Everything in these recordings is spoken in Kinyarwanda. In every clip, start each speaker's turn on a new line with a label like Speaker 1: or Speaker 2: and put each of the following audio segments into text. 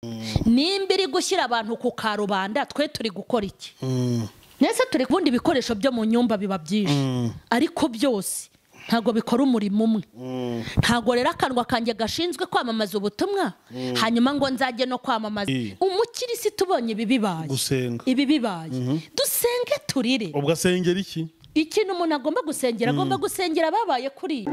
Speaker 1: nimba iri gushyira abantu ku karubanda twe turi gukora iki nese turi kubundi ibikoresho byo mu nyumba biba byinshi ariko byose ntago bikora umurimo umwe ntago rero akanwa kanjye gashinzwe kwamamaza ubutumwa hanyuma ngo nzajye no kwamamaza umukirisi tubonye ibi bibaye dusenge turire
Speaker 2: ubwo asengera iki
Speaker 1: ikintu umuntu agomba gusengera babaye kuri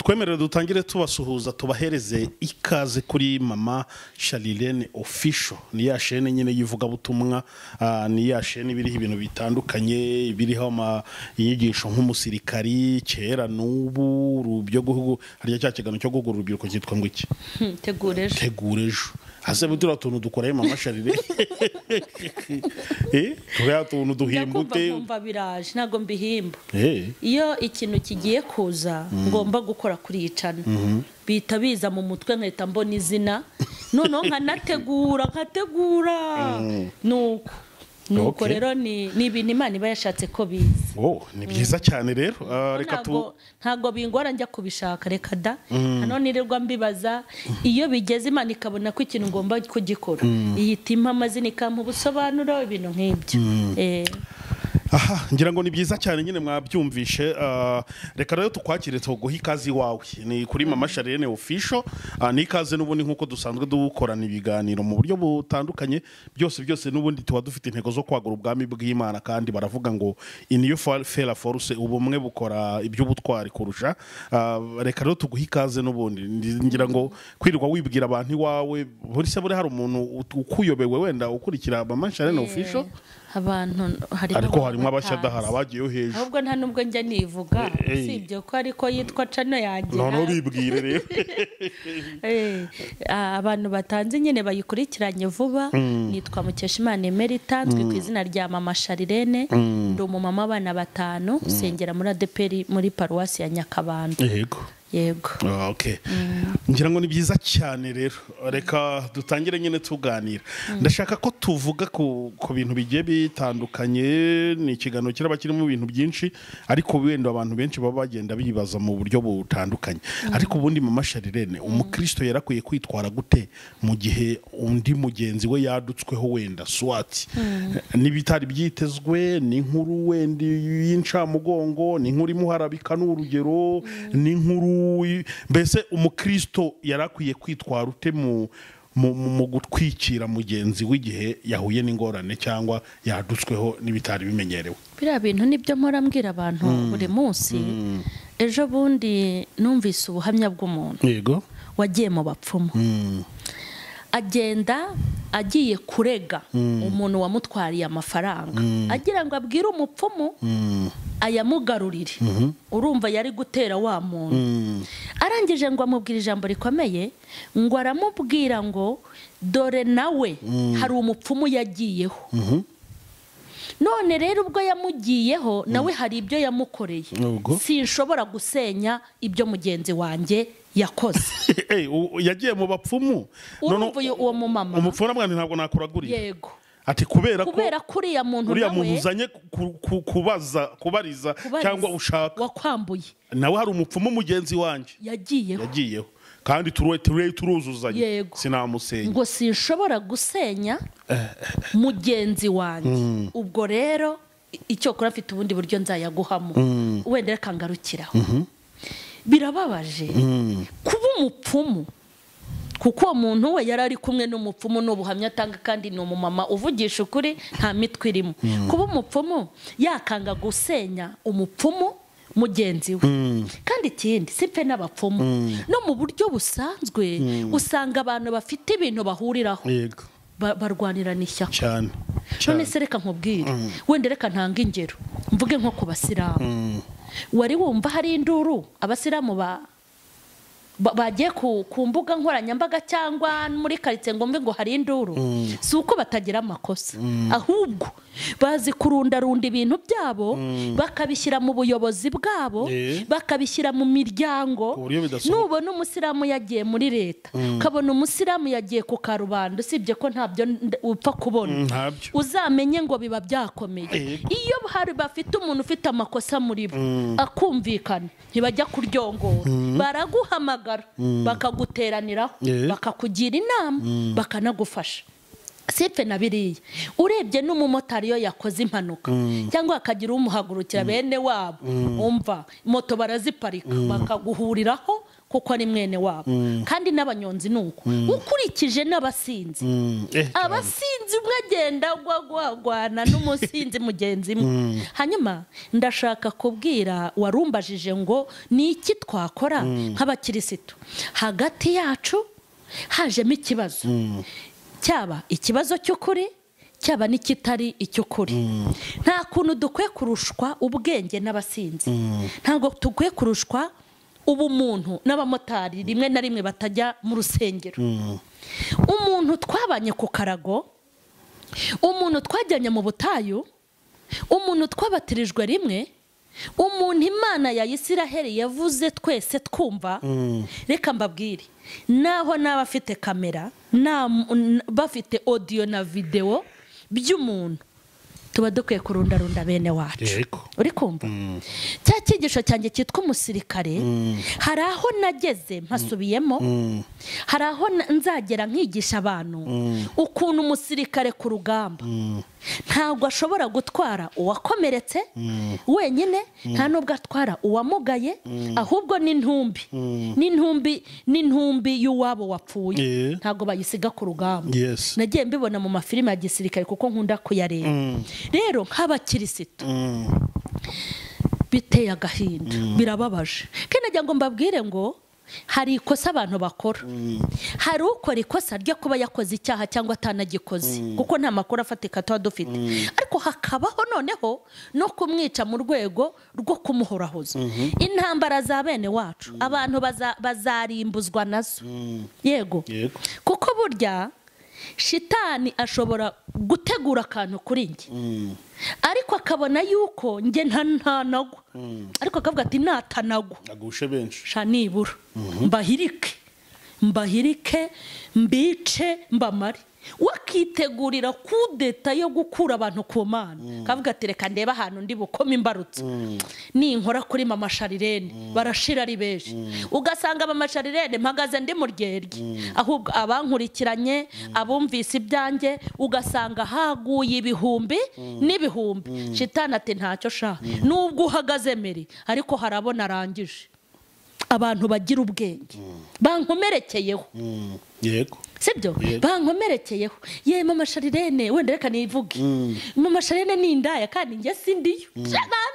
Speaker 2: twemerere dutangire tubasuhuza tubahereze ikaze kuri mama Charlene official ni ya shene nyine yivuga butumwa ni ya shene biriho ibintu bitandukanye biriho inyigisho nk'umusirikari kera n'ubu rubyo guhugu hariya cya kigano cyo gugura urubyiruko cyitwa ngo iki tegurejo hase butura tuntu dukoreye mama Charlene tuya tuntu duhimbute
Speaker 1: kumva biraje nago mbihimba iyo ikintu kigiye kuza ngomba gukora kuri yicana bita biza mu mutwe nketa mbona izina none nkanategura nuko rero ni ibintu Imana iba yashatse ko biza
Speaker 2: ni byiza cyane rero reka
Speaker 1: ntago bingora njya kubishaka reka da hano nirirwa mbibaza iyo bigeze Imana ikabona ko ikintu ngomba kugikora iyitima amazina ikampa ubusobanuro ibintu nk'ibyo
Speaker 2: aha ngira ngo ni byiza cyane nyine mwabyumvishe reka rero tukwakire tuguha ikaze wawe ni kuri mama Charlene official ni ikaze n'ubundi nkuko dusanzwe dukorana ibiganiro mu buryo butandukanye byose n'ubundi tuba dufite intego zo kwagura ubwami bw'Imana kandi baravuga ngo in you fair force ubumwe bukora iby'ubutwari kurusha reka rero tuguha ikaze n'ubundi ngira ngo kwirirwa wibwira abantu iwawe buri se buri hari umuntu ukuyobewe wenda ukurikira mama Charlene official
Speaker 1: abantu
Speaker 2: ariko harimo abashadahara abagiye hejuru
Speaker 1: ahubwo nta nubwo njya nivuga sibyo ko ariko yitwa cano yanjye
Speaker 2: none uribwire rero
Speaker 1: abantu batanze nyine bayikurikiranye vuba nitwa Mukeshimana Emerita nzwi ku izina rya mama Charlene ndi umumama abana 5 sengera muri ADUPYATUYE muri paruwasi ya Nyakabanda yego
Speaker 2: okay ngira ngo ni byiza cyane rero reka dutangire nyine tuganira ndashaka ko tuvuga ku bintu bigiye bitandukanye ni ikigano kiraba kirimo ibintu byinshi ariko wenda abantu benshi baba bagenda bibaza mu buryo butandukanye ariko ubundi mama Charlene umukristo yarakwiye kwitwara gute mu gihe undi mugenzi we yadutsweho wenda swati nibitari byitezwe ni inkuru wenda y'incamugongo ni inkuru imuharabika n'urugero ni inkuru mbese umukristo yarakwiye kwitwara ute mu gutwikira mugenzi w'igihe yahuye n'ingorane cyangwa yadutsweho n'ibitari bimenyerewe
Speaker 1: biriya bintu nibyo mpora mbwira abantu buri munsi ejo bundi numvise ubuhamya bw'umuntu
Speaker 2: yego
Speaker 1: wagiye mu bapfumu agenda agiye kurega umuntu wamutwariye amafaranga agira ngo abwire umupfumu ayamugarurire urumva yari gutera wa muntu arangije ngo amubwira ijambo rikomeye ngo aramubwira ngo dore nawe hari umupfumu yagiyeho none rero ubwo yamugiyeho nawe hari ibyo yamukoreye sinshobora gusenya ibyo mugenzi wanjye yakoze
Speaker 2: yagiye mu bapfumu
Speaker 1: urumva uwo mumama
Speaker 2: umupfumu mwandi ntabwo nakuraguriye
Speaker 1: yego
Speaker 2: ati kubera
Speaker 1: kuriya muntu nawe
Speaker 2: uzanye kubariza cyangwa ushaka
Speaker 1: wakwambuye
Speaker 2: nawe hari umupfumu mugenzi wanjye yagiyeho kandi turuzuzanye sinamusenya
Speaker 1: ngo sinshobora gusenya mugenzi wanjye ubwo rero icyo kora afite ubundi buryo nzayaguhamo wenda reka ngarukiraho birababaje kuba umupfumu kuko uwo muntu we yari ari kumwe n'umupfumu n'ubuhamya atanga kandi ni umumama uvugisha ukuri nta mitwe irimo kuba umupfumu yakanga gusenya umupfumu mugenzi we kandi ikindi sipe n'abapfumu no mu buryo busanzwe usanga abantu bafite ibintu bahuriraho barwanirana ishyaka
Speaker 2: cyane
Speaker 1: none se reka nkubwire wenda reka ntanga ingero mvuge nko ku basilamu wari wumva hari induru abasilamu bagiye ku mbuga nkoranyambaga cyangwa muri karitsiye ngo hari induru si uko batagira amakosa ahubwo bazi kurundarunda ibintu byabo bakabishyira mu buyobozi bwabo bakabishyira mu miryango nubona umusilamu yagiye muri leta ukabona umusilamu yagiye ku karubanda usibye ko ntabyo upfa kubona uzamenye ngo biba byakomeye iyo hari bafite umuntu ufite amakosa muri bo akumvikana ntibajya kuryongora baraguhamagara muhamagara bakaguteraniraho bakakugira inama bakanagufasha sipe na biriya urebye n'umumotari yo yakoze impanuka cyangwa akagira umuhagurukira bene wabo umva moto baraziparika bakaguhuriraho kuko ari mwene wabo kandi n'abanyonzi nuko ukurikije n'abasinzi abasinzi umwe agenda gwagwana n'umusinzi mugenzi mwe hanyuma ndashaka kubwira warumbajije ngo ni iki twakora nk'abakirisitu hagati yacu hajemo ikibazo cyaba ikibazo cy'ukuri cyaba n'ikitari icy'ukuri nta kuntu dukwiye kurushwa ubwenge n'abasinzi ntabwo dukwiye kurushwa ubumuntu n'abamotari rimwe na rimwe batajya mu rusengero umuntu twabanye ku karago umuntu twajyanye mu butayu umuntu twabatirijwe rimwe umuntu Imana ya Isiraheli yavuze twese twumva reka mbabwire naho n'abafite kamera bafite audio na video by'umuntu tuba dukwiye kurundarunda bene wacu uri kumva cya cyigisho cyanjye cyitwa umusirikare hari aho nageze mpasubiyemo hari aho nzagera nkigisha abantu ukuntu umusirikare ku rugamba ntabwo ashobora gutwara uwakomeretse wenyine nta nubwo atwara uwamugaye ahubwo n'intumbi y'uwabo wapfuye ntabwo bayisiga ku rugamba nagiye mbibona mu mafilime ya gisirikare kuko nkunda kuyareba rero nk'abakirisitu biteye agahinda birababaje kandi nagira ngo mbabwire ngo hari ikosa abantu bakora hari ukora ikosa ryo kuba yakoze icyaha cyangwa atanagikoze kuko nta makuru afatika tuba dufite ariko hakabaho noneho no kumwica mu rwego rwo kumuhorahoza intambara za bene wacu abantu bazarimbuzwa nazo yego kuko burya shitani ashobora gutegura akantu kuri njye ariko akabona yuko njye ntanagwa ariko akavuga ati natanagwa
Speaker 2: agushe benshi
Speaker 1: sha nibura mbahirike mbice mbamare wakitegurira kudeta yo gukura abantu ku Mana kavuga ati reka ndeba ahantu ndi bukome imbarutso ninkora kuri mama Charlene barashira ari benshi ugasanga mama Charlene mpagaze ndi mu ryerye ahubwo abankurikiranye abumvise ibyanjye ugasanga haguye ibihumbi n'ibihumbi shitani ati ntacyo sha nubwo uhagaze mere ariko harabona arangije abantu bagira ubwenge bankomerekeyeho
Speaker 2: yego
Speaker 1: sibyo bankomerekeyeho ye mama Charlene wenda reka nivuge mama Charlene ni indaya kandi njye sindiyo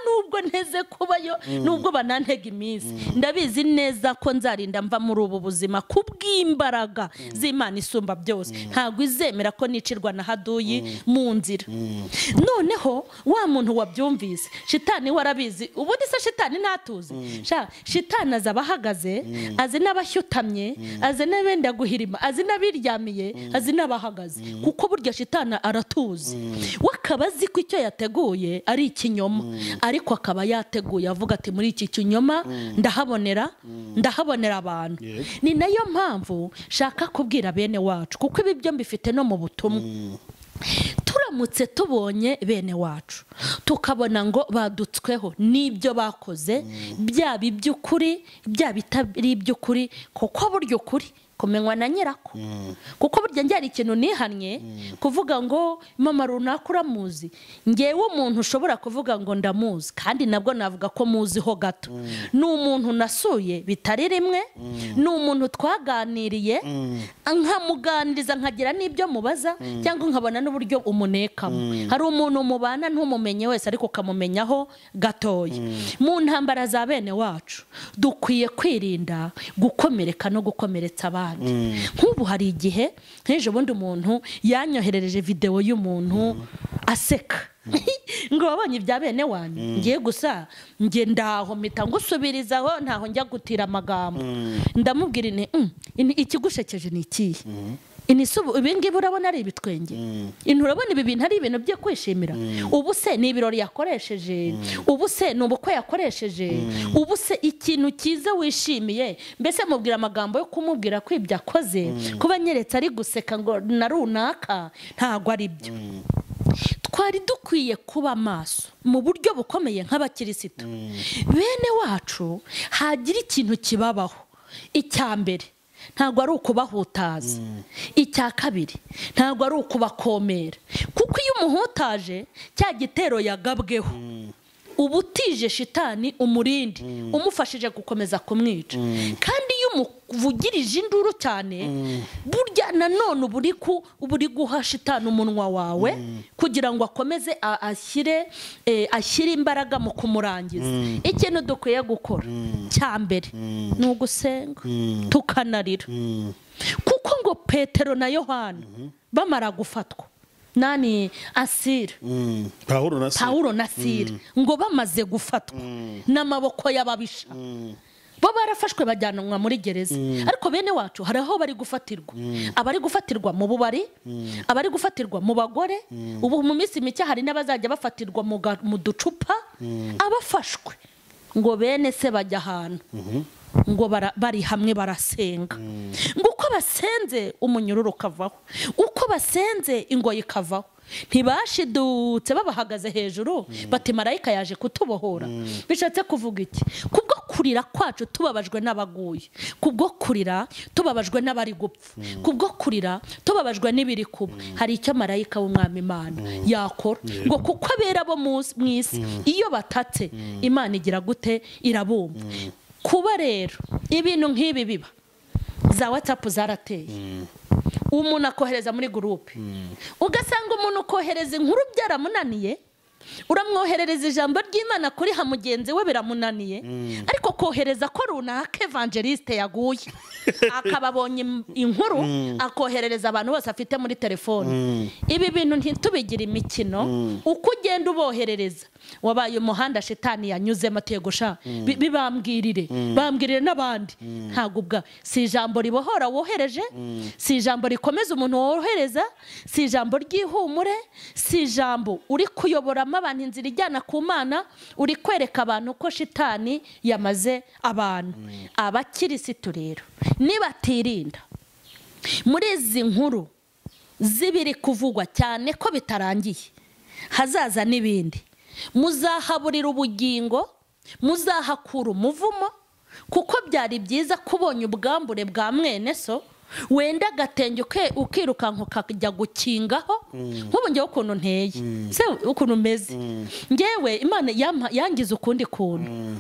Speaker 1: nubwo nteze kubayo nubwo banantega iminsi ndabizi neza ko nzarinda mva muri ubu buzima kubw'imbaraga z'Imana isumba byose ntabwo izemera ko nicirwa na haduyi mu nzira noneho wa muntu wabyumvise shitani warabizi ubundi se shitani ntatuzi shitani azabahagaze azi n'abashyutamye azi n'abenda guhirima azi n'abiryamiye azi n'abahagaze kuko burya shitani aratuzi wakaba azi ko icyo yateguye ari ikinyoma ariko akaba yateguye avuga ati muri iki kinyoma ndahabonera abantu ni nayo mpamvu shaka kubwira bene wacu kuko ibi byo mbifite no mu butumwa turamutse tubonye bene wacu tukabona ngo badutsweho n'ibyo bakoze byaba iby'ukuri byaba bitari iby'ukuri kuko buryo ukuri kumenywa na nyirako kuko burya njyari ikintu nihannye kuvuga ngo mama runaka uramuzi ngewe umuntu ushobora kuvuga ngo ndamuzi kandi nabwo navuga ko muziho gato ni umuntu nasuye bitari rimwe ni umuntu twaganiriye nkamuganiriza nkagira n'ibyo mubaza cyangwa nkabona n'uburyo umunekamo hari umuntu mubana ntumumenye wese ariko ukamumenyaho gatoya mu ntambara za bene wacu dukwiye kwirinda gukomereka no gukomeretsa abandi nk'ubu hari igihe nk'ejo bundi umuntu yanyoherereje video y'umuntu aseka ngo wabonye ibya bene wanyu ngiye gusa nge ndaho mpita ngusubirizaho ntaho njya gutira amagambo ndamubwira ikigushekeje ni ikihe ibingibi urabona ari ibitwenge urabona ibi bintu ari ibintu byo kwishimira ubu se ni ibirori yakoresheje ubu se ni ubukwe yakoresheje ubu se ikintu cyiza wishimiye mbese mubwira amagambo yo kumubwira ko ibyo akoze kuba nyeretse ari guseka ngo na runaka ntabwo ari byo twari dukwiye kuba maso mu buryo bukomeye nk'abakirisitu bene wacu hagira ikintu kibabaho icyambere ntago ari ukubahutaza icya kabiri ntago ari ukubakomera kuko iyo umuhutaje cya gitero yagabweho ubutije shitani umurindi umufashije gukomeza kumwica kandi iyo umuvugirije induru cyane burya nanone uburi guha shitani umunwa wawe kugira ngo akomeze ashyire imbaraga mu kumurangiza ikintu dukwiye gukora cyambere ni ugusenga tukanarira kuko ngo Petero na Yohana bamara gufatwa nani Asira Paulo na Sira ngo bamaze gufatwa n'amaboko y'ababisha bo barafashwe bajyanwa muri gereza ariko bene wacu hari aho bari gufatirwa abari gufatirwa mu bubari abari gufatirwa mu bagore ubu mu minsi mike hari n'abazajya bafatirwa mu ducupa abafashwe ngo bene se bajya ahantu ngo bari hamwe barasenga ngo uko basenze umunyururu kavaho uko basenze ingoyi kavaho ntibashidutse babahagaze hejuru bati marayika yaje kutubohora bishatse kuvuga iki kubwo kurira kwacu tubabajwe n'abaguye kubwo kurira tubabajwe n'abari gupfa kubwo kurira tubabajwe n'ibiri kuba hari icyo marayika w'umwami Imana yakora ngo kuko abera bo mu isi iyo batatse Imana igira gute irabumva kuba rero ibintu nk'ibi biba za WhatsApp zarateye umuntu akohereza muri groupe ugasanga umuntu kohereza inkuru byaramunaniye uramwoherereza ijambo ry'Imana kuri ha mugenzi we biramunaniye ariko kohereza ko runaka evangeliste yaguye akababonye inkuru akoherereza abantu bose afite muri telefone ibi bintu ntitubigira imikino uko ugenda uboherereza wabaye umuhanda shitani yanyuzemo tegosha bambwirire n'abandi ntago ubwa si ijambo ribohora wohereje si ijambo rikomeza umuntu wohereza si ijambo ry'ihumure si ijambo uri kuyobora abantu inzira ijyana ku Mana uri kwereka abantu ko shitani yamaze abantu abakirisitu rero nibatirinda muri izi nkuru zibiri kuvugwa cyane ko bitarangiye hazaza n'ibindi muzahaburira ubugingo muzahakura umuvumo kuko byari byiza kubonye ubwambure bwa mwene so wenda gatenge ukirukanka ukajya gukingaho nk'ubu ngewe ukuntu nteye se ukuntu meze ngewe Imana yangize ukundi kuntu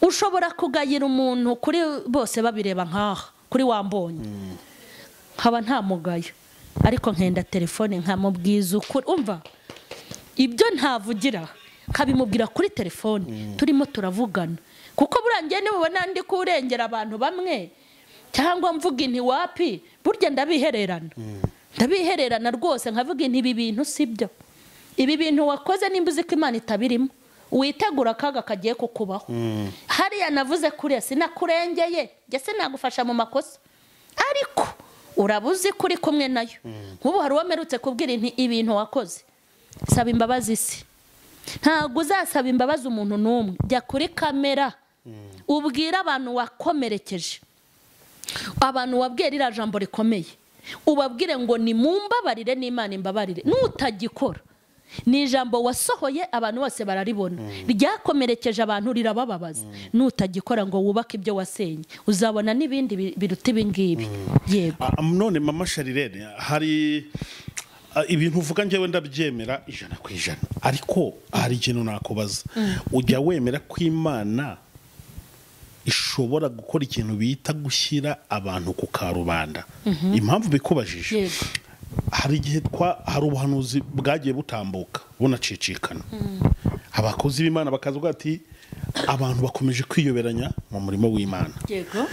Speaker 1: ushobora kugayira umuntu kuri bose babireba nkaha kuri wambonye nkaba nta mugayo ariko nkenda telefone nkamubwiza ukuri umva ibyo ntavugira kabimubwira kuri telefone turimo turavugana kuko burangiye nibubona ndi kurengera abantu bamwe cyangwa mvuga inti wapi burya ndabihererana rwose nkavuga inti ibi bintu sibyo ibi bintu wakoze nimba uzi ko Imana itabirimo witegura akaga kagiye kukubaho hariya navuze kuri sinakurengeye njye sinagufasha mu makosa ariko urabuze kuri kumwe nayo nk'ubu hari uwamerutse kubwira inti ibintu wakoze saba imbabazi isi ntago uzasaba imbabazi umuntu n'umwe jya kuri kamera ubwira abantu wakomerekeje abantu wabwira ira jambo rikomeye ubabwire ngo ni mumbabarire n'Imana imbabarire nutagikora ni ijambo wasohoye abantu bose bararibona ryakomerekeje abantu rirabababaza nutagikora ngo wubake ibyo wasenye uzabona n'ibindi biruta ibingibi yego
Speaker 2: none mama Charlene hari ibintu uvuga ngewe ndabyemera 100% ariko hari ikintu nakubaza ujya wemera ko Imana ishobora gukora ikintu bita gushyira abantu ku karubanda impamvu bikubajije hari igihe hari ubuhanuzi bwagiye butambuka bunacicikana abakozi b'Imana bakavuga ati abantu bakomeje kwiyoberanya mu murimo w'Imana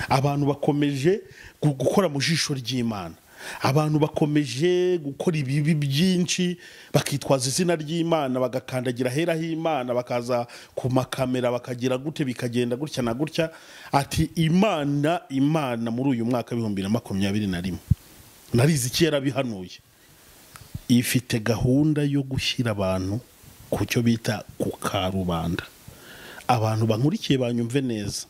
Speaker 2: abantu bakomeje gukora mu jisho ry'Imana abantu bakomeje gukora ibibi byinshi bakitwaza izina ry'Imana bagakandagira hera h'Imana bakaza ku makamera bakagira gute bikagenda gutya na gutya ati Imana muri uyu mwaka 2021 narizi iki yarabihanuye ifite gahunda yo gushyira abantu ku cyo bita ku karubanda abantu bankurikiye banyumve neza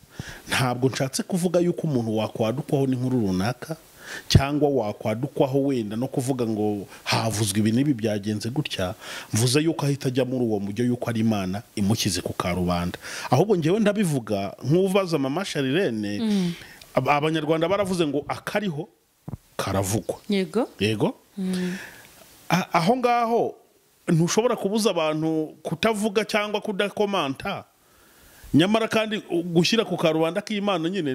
Speaker 2: ntabwo nshatse kuvuga yuko umuntu wakwadukwaho n'inkuru runaka cyangwa wakwadukwaho wenda no kuvuga ngo havuzwe ibintu ibi byagenze gutya mvuze yuko ahita ajya muri uwo mujyo yuko ari Imana imukize ku karubanda ahubwo ngewe ndabivuga nk'ubaza mama Charlene abanyarwanda baravuze ngo akariho karavugwa. Yego. Aho ngaho ntushobora kubuza abantu kutavuga cyangwa kudakomanta, nyamara kandi gushyira ku karubanda k'Imana nyine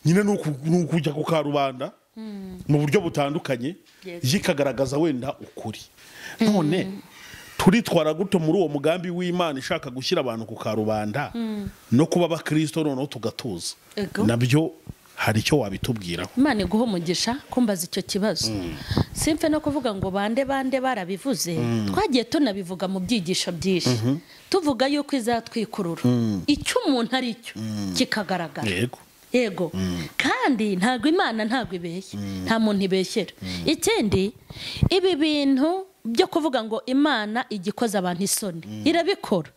Speaker 2: n'ukujya ku karubanda mu buryo butandukanye yikagaragaza wenda ukuri. None turitwara guto muri uwo mugambi w'Imana ishaka gushyira abantu ku karubanda no kuba abakristo noneho tugatuza, nabyo hari icyo wabitubwiraho?
Speaker 1: Imana iguha umugisha kumbaza icyo kibazo. Simfe no kuvuga ngo bande barabivuze, twagiye tunabivuga mu byigisho byinshi, tuvuga yuko izatwikurura icyo umuntu ari cyo kikagaragara. Yego. Kandi ntago Imana ntago ibeshye, nta muntu ibeshyera. Ikindi, ibi bintu byo kuvuga ngo Imana igikoza abantu isoni, irabikora.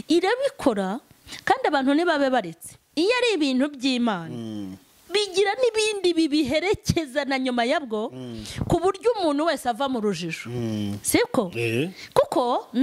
Speaker 1: Irabikora kandi abantu nibabe baretse. Iyo ari ibintu by'Imana bigira n'ibindi bibiherekeza na nyuma yabwo ku buryo umuntu wese ava mu rujijo. Siko? Kuko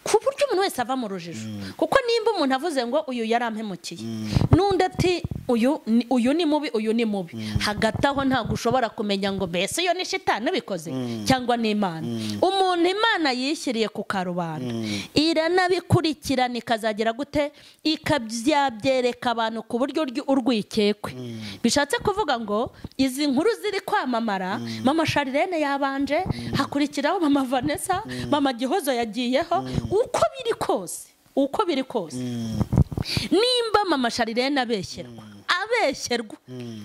Speaker 1: ku buryo umuntu wese ava mu rujijo. Kuko nimba umuntu avuze ngo uyu yarampemukiye, n'undi ati uyu ni mubi, uyu ni mubi, hagati aho ntabwo ushobora kumenya ngo mbese iyo ni shitani ubikoze cyangwa ni Imana. Umuntu Imana yishyiriye ku karubanda iranabikurikirana ikazagera gute, ikabyereka abantu ku buryo urwikekwe. Bishatse kuvuga ngo izi nkuru ziri kwamamara, mama Charlene yabanje, hakurikiraho mama Vanessa, mama Gihozo yagiyeho, uko biri kose nimba mama Charlene abeshyerwa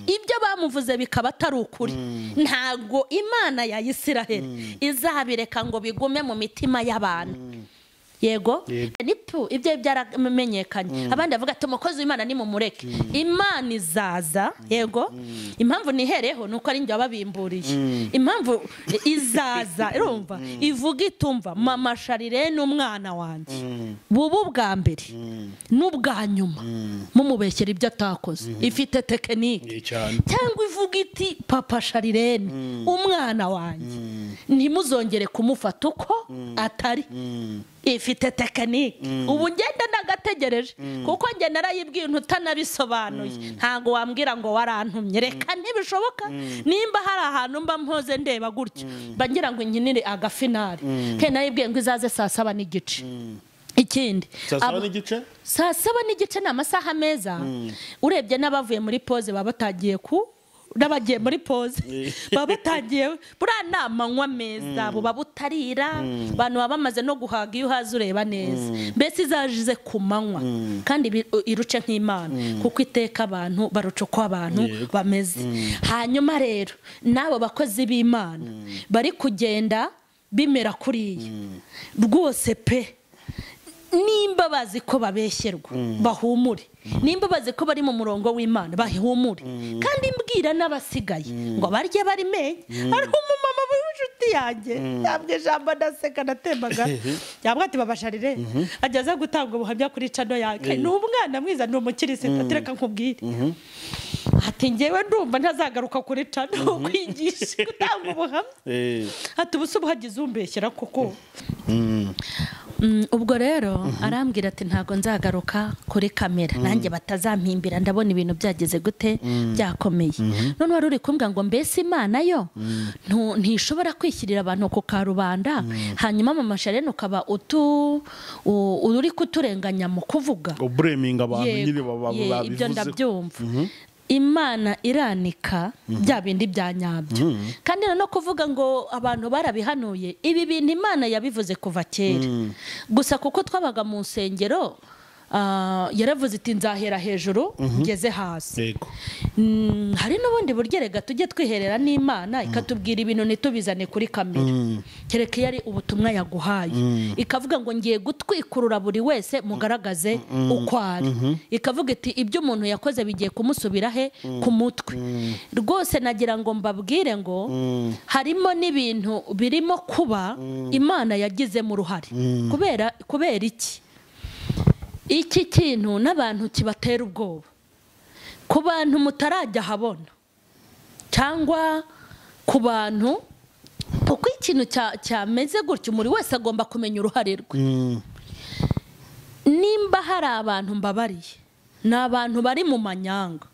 Speaker 1: ibyo bamuvuze bikaba atari ukuri, ntago Imana ya Isiraheli izabireka ngo bigume mu mitima y'abantu. Yego. Ibyo byaramenyekanye. Abandi bavuga ati umukozi w'Imana ni mumureke, Imana izaza. Yego. Impamvu nihereho nuko ari njye babimburiye. Impamvu izaza urumva ivuga itumva mama Charlene umwana wanjye bubu bwa mbere n'ubwa nyuma mumubeshyera ibyo atakoze, ifite tekinike. Cyangwa ivuga iti papa Charlene umwana wanjye ntimuzongere kumufata uko atari, ifite tekinike. Ubu ngenda ndagategereje kuko njye narayibwiye ntutanabisobanuye, ntago wambwira ngo warantumye. Reka ntibishoboka. Nimba hari ahantu mba mpoze ndeba gutyo bangira ngo inkinire agafinari, ke naribwiye ngo izaze 7:30. Ikindi 7:30 ni amasaha meza. Urebye n'abavuye muri pause baba batagiye n'abagiye muri pause baba batagiye buriya namanywa meza, buba butarira, abantu baba bamaze no guhaga iyo uhaze ureba neza. Mbese izajize ku manywa kandi iruce nk'Imana kuko iteka abantu baruca uko abantu bameze. Hanyuma rero n'abo bakozi b'Imana bari kugenda bimera kuriya rwose pe, nimba bazi ko babeshyerwa bahumure, nimba bazi ko bari mu murongo w'Imana bahumure. Kandi mbwira n'abasigaye ngo barye barimenye. Ari umumama w'inshuti yanjye yabwe jambo ndaseka natembaga, yabwa ati baba Charlene ageze gutanga ubuhamya kuri cano yake, ni umwana mwiza, ni umukirisitu, atereka nkubwire ati ngewe ndumva ntazagaruka kuri cano kwigisha gutanga ubuhamya. Ati ubusubu hagize umbeshyera koko. Ubwo rero arambwira ati ntago nzagaruka kuri kamera, nanjye batazampimbira, ndabona ibintu byageze gute byakomeye. None wari uri kumbwira ngo mbese Imana yo ntishobora kwishyirira abantu ku karubanda, hanyuma mama Charlene ukaba uri kuturenganya mu kuvuga
Speaker 2: ubreminga abantu nyine babivuze.
Speaker 1: Ibyo ndabyumva. Imana iranika bya bindi bya nyabyo. Kandi no kuvuga ngo abantu barabihanuye, ibi bintu Imana yabivuze kuva kera. Gusa kuko twabaga mu nsengero yaravuze iti nzahera hejuru ngeze hasi. Hari n'ubundi buryo rega tujye twiherera n'Imana ikatubwira ibintu nitubizane kuri kamera, kereka yari ubutumwa yaguhaye, ikavuga ngo ngiye gutwikurura buri wese mugaragaze uko ari. Ikavuga iti ibyo umuntu yakoze bigiye kumusubira he ku mutwe. Rwose nagira ngo mbabwire ngo harimo n'ibintu birimo kuba Imana yagizemo uruhare. Kubera iki kintu n'abantu kibatera ubwoba, ku bantu mutarajya habona cyangwa ku bantu, uko ikintu cyameze gutyo muri wese agomba kumenya uruhare rwe. Nimba hari abantu mbabariye, ni abantu bari mu manyanga,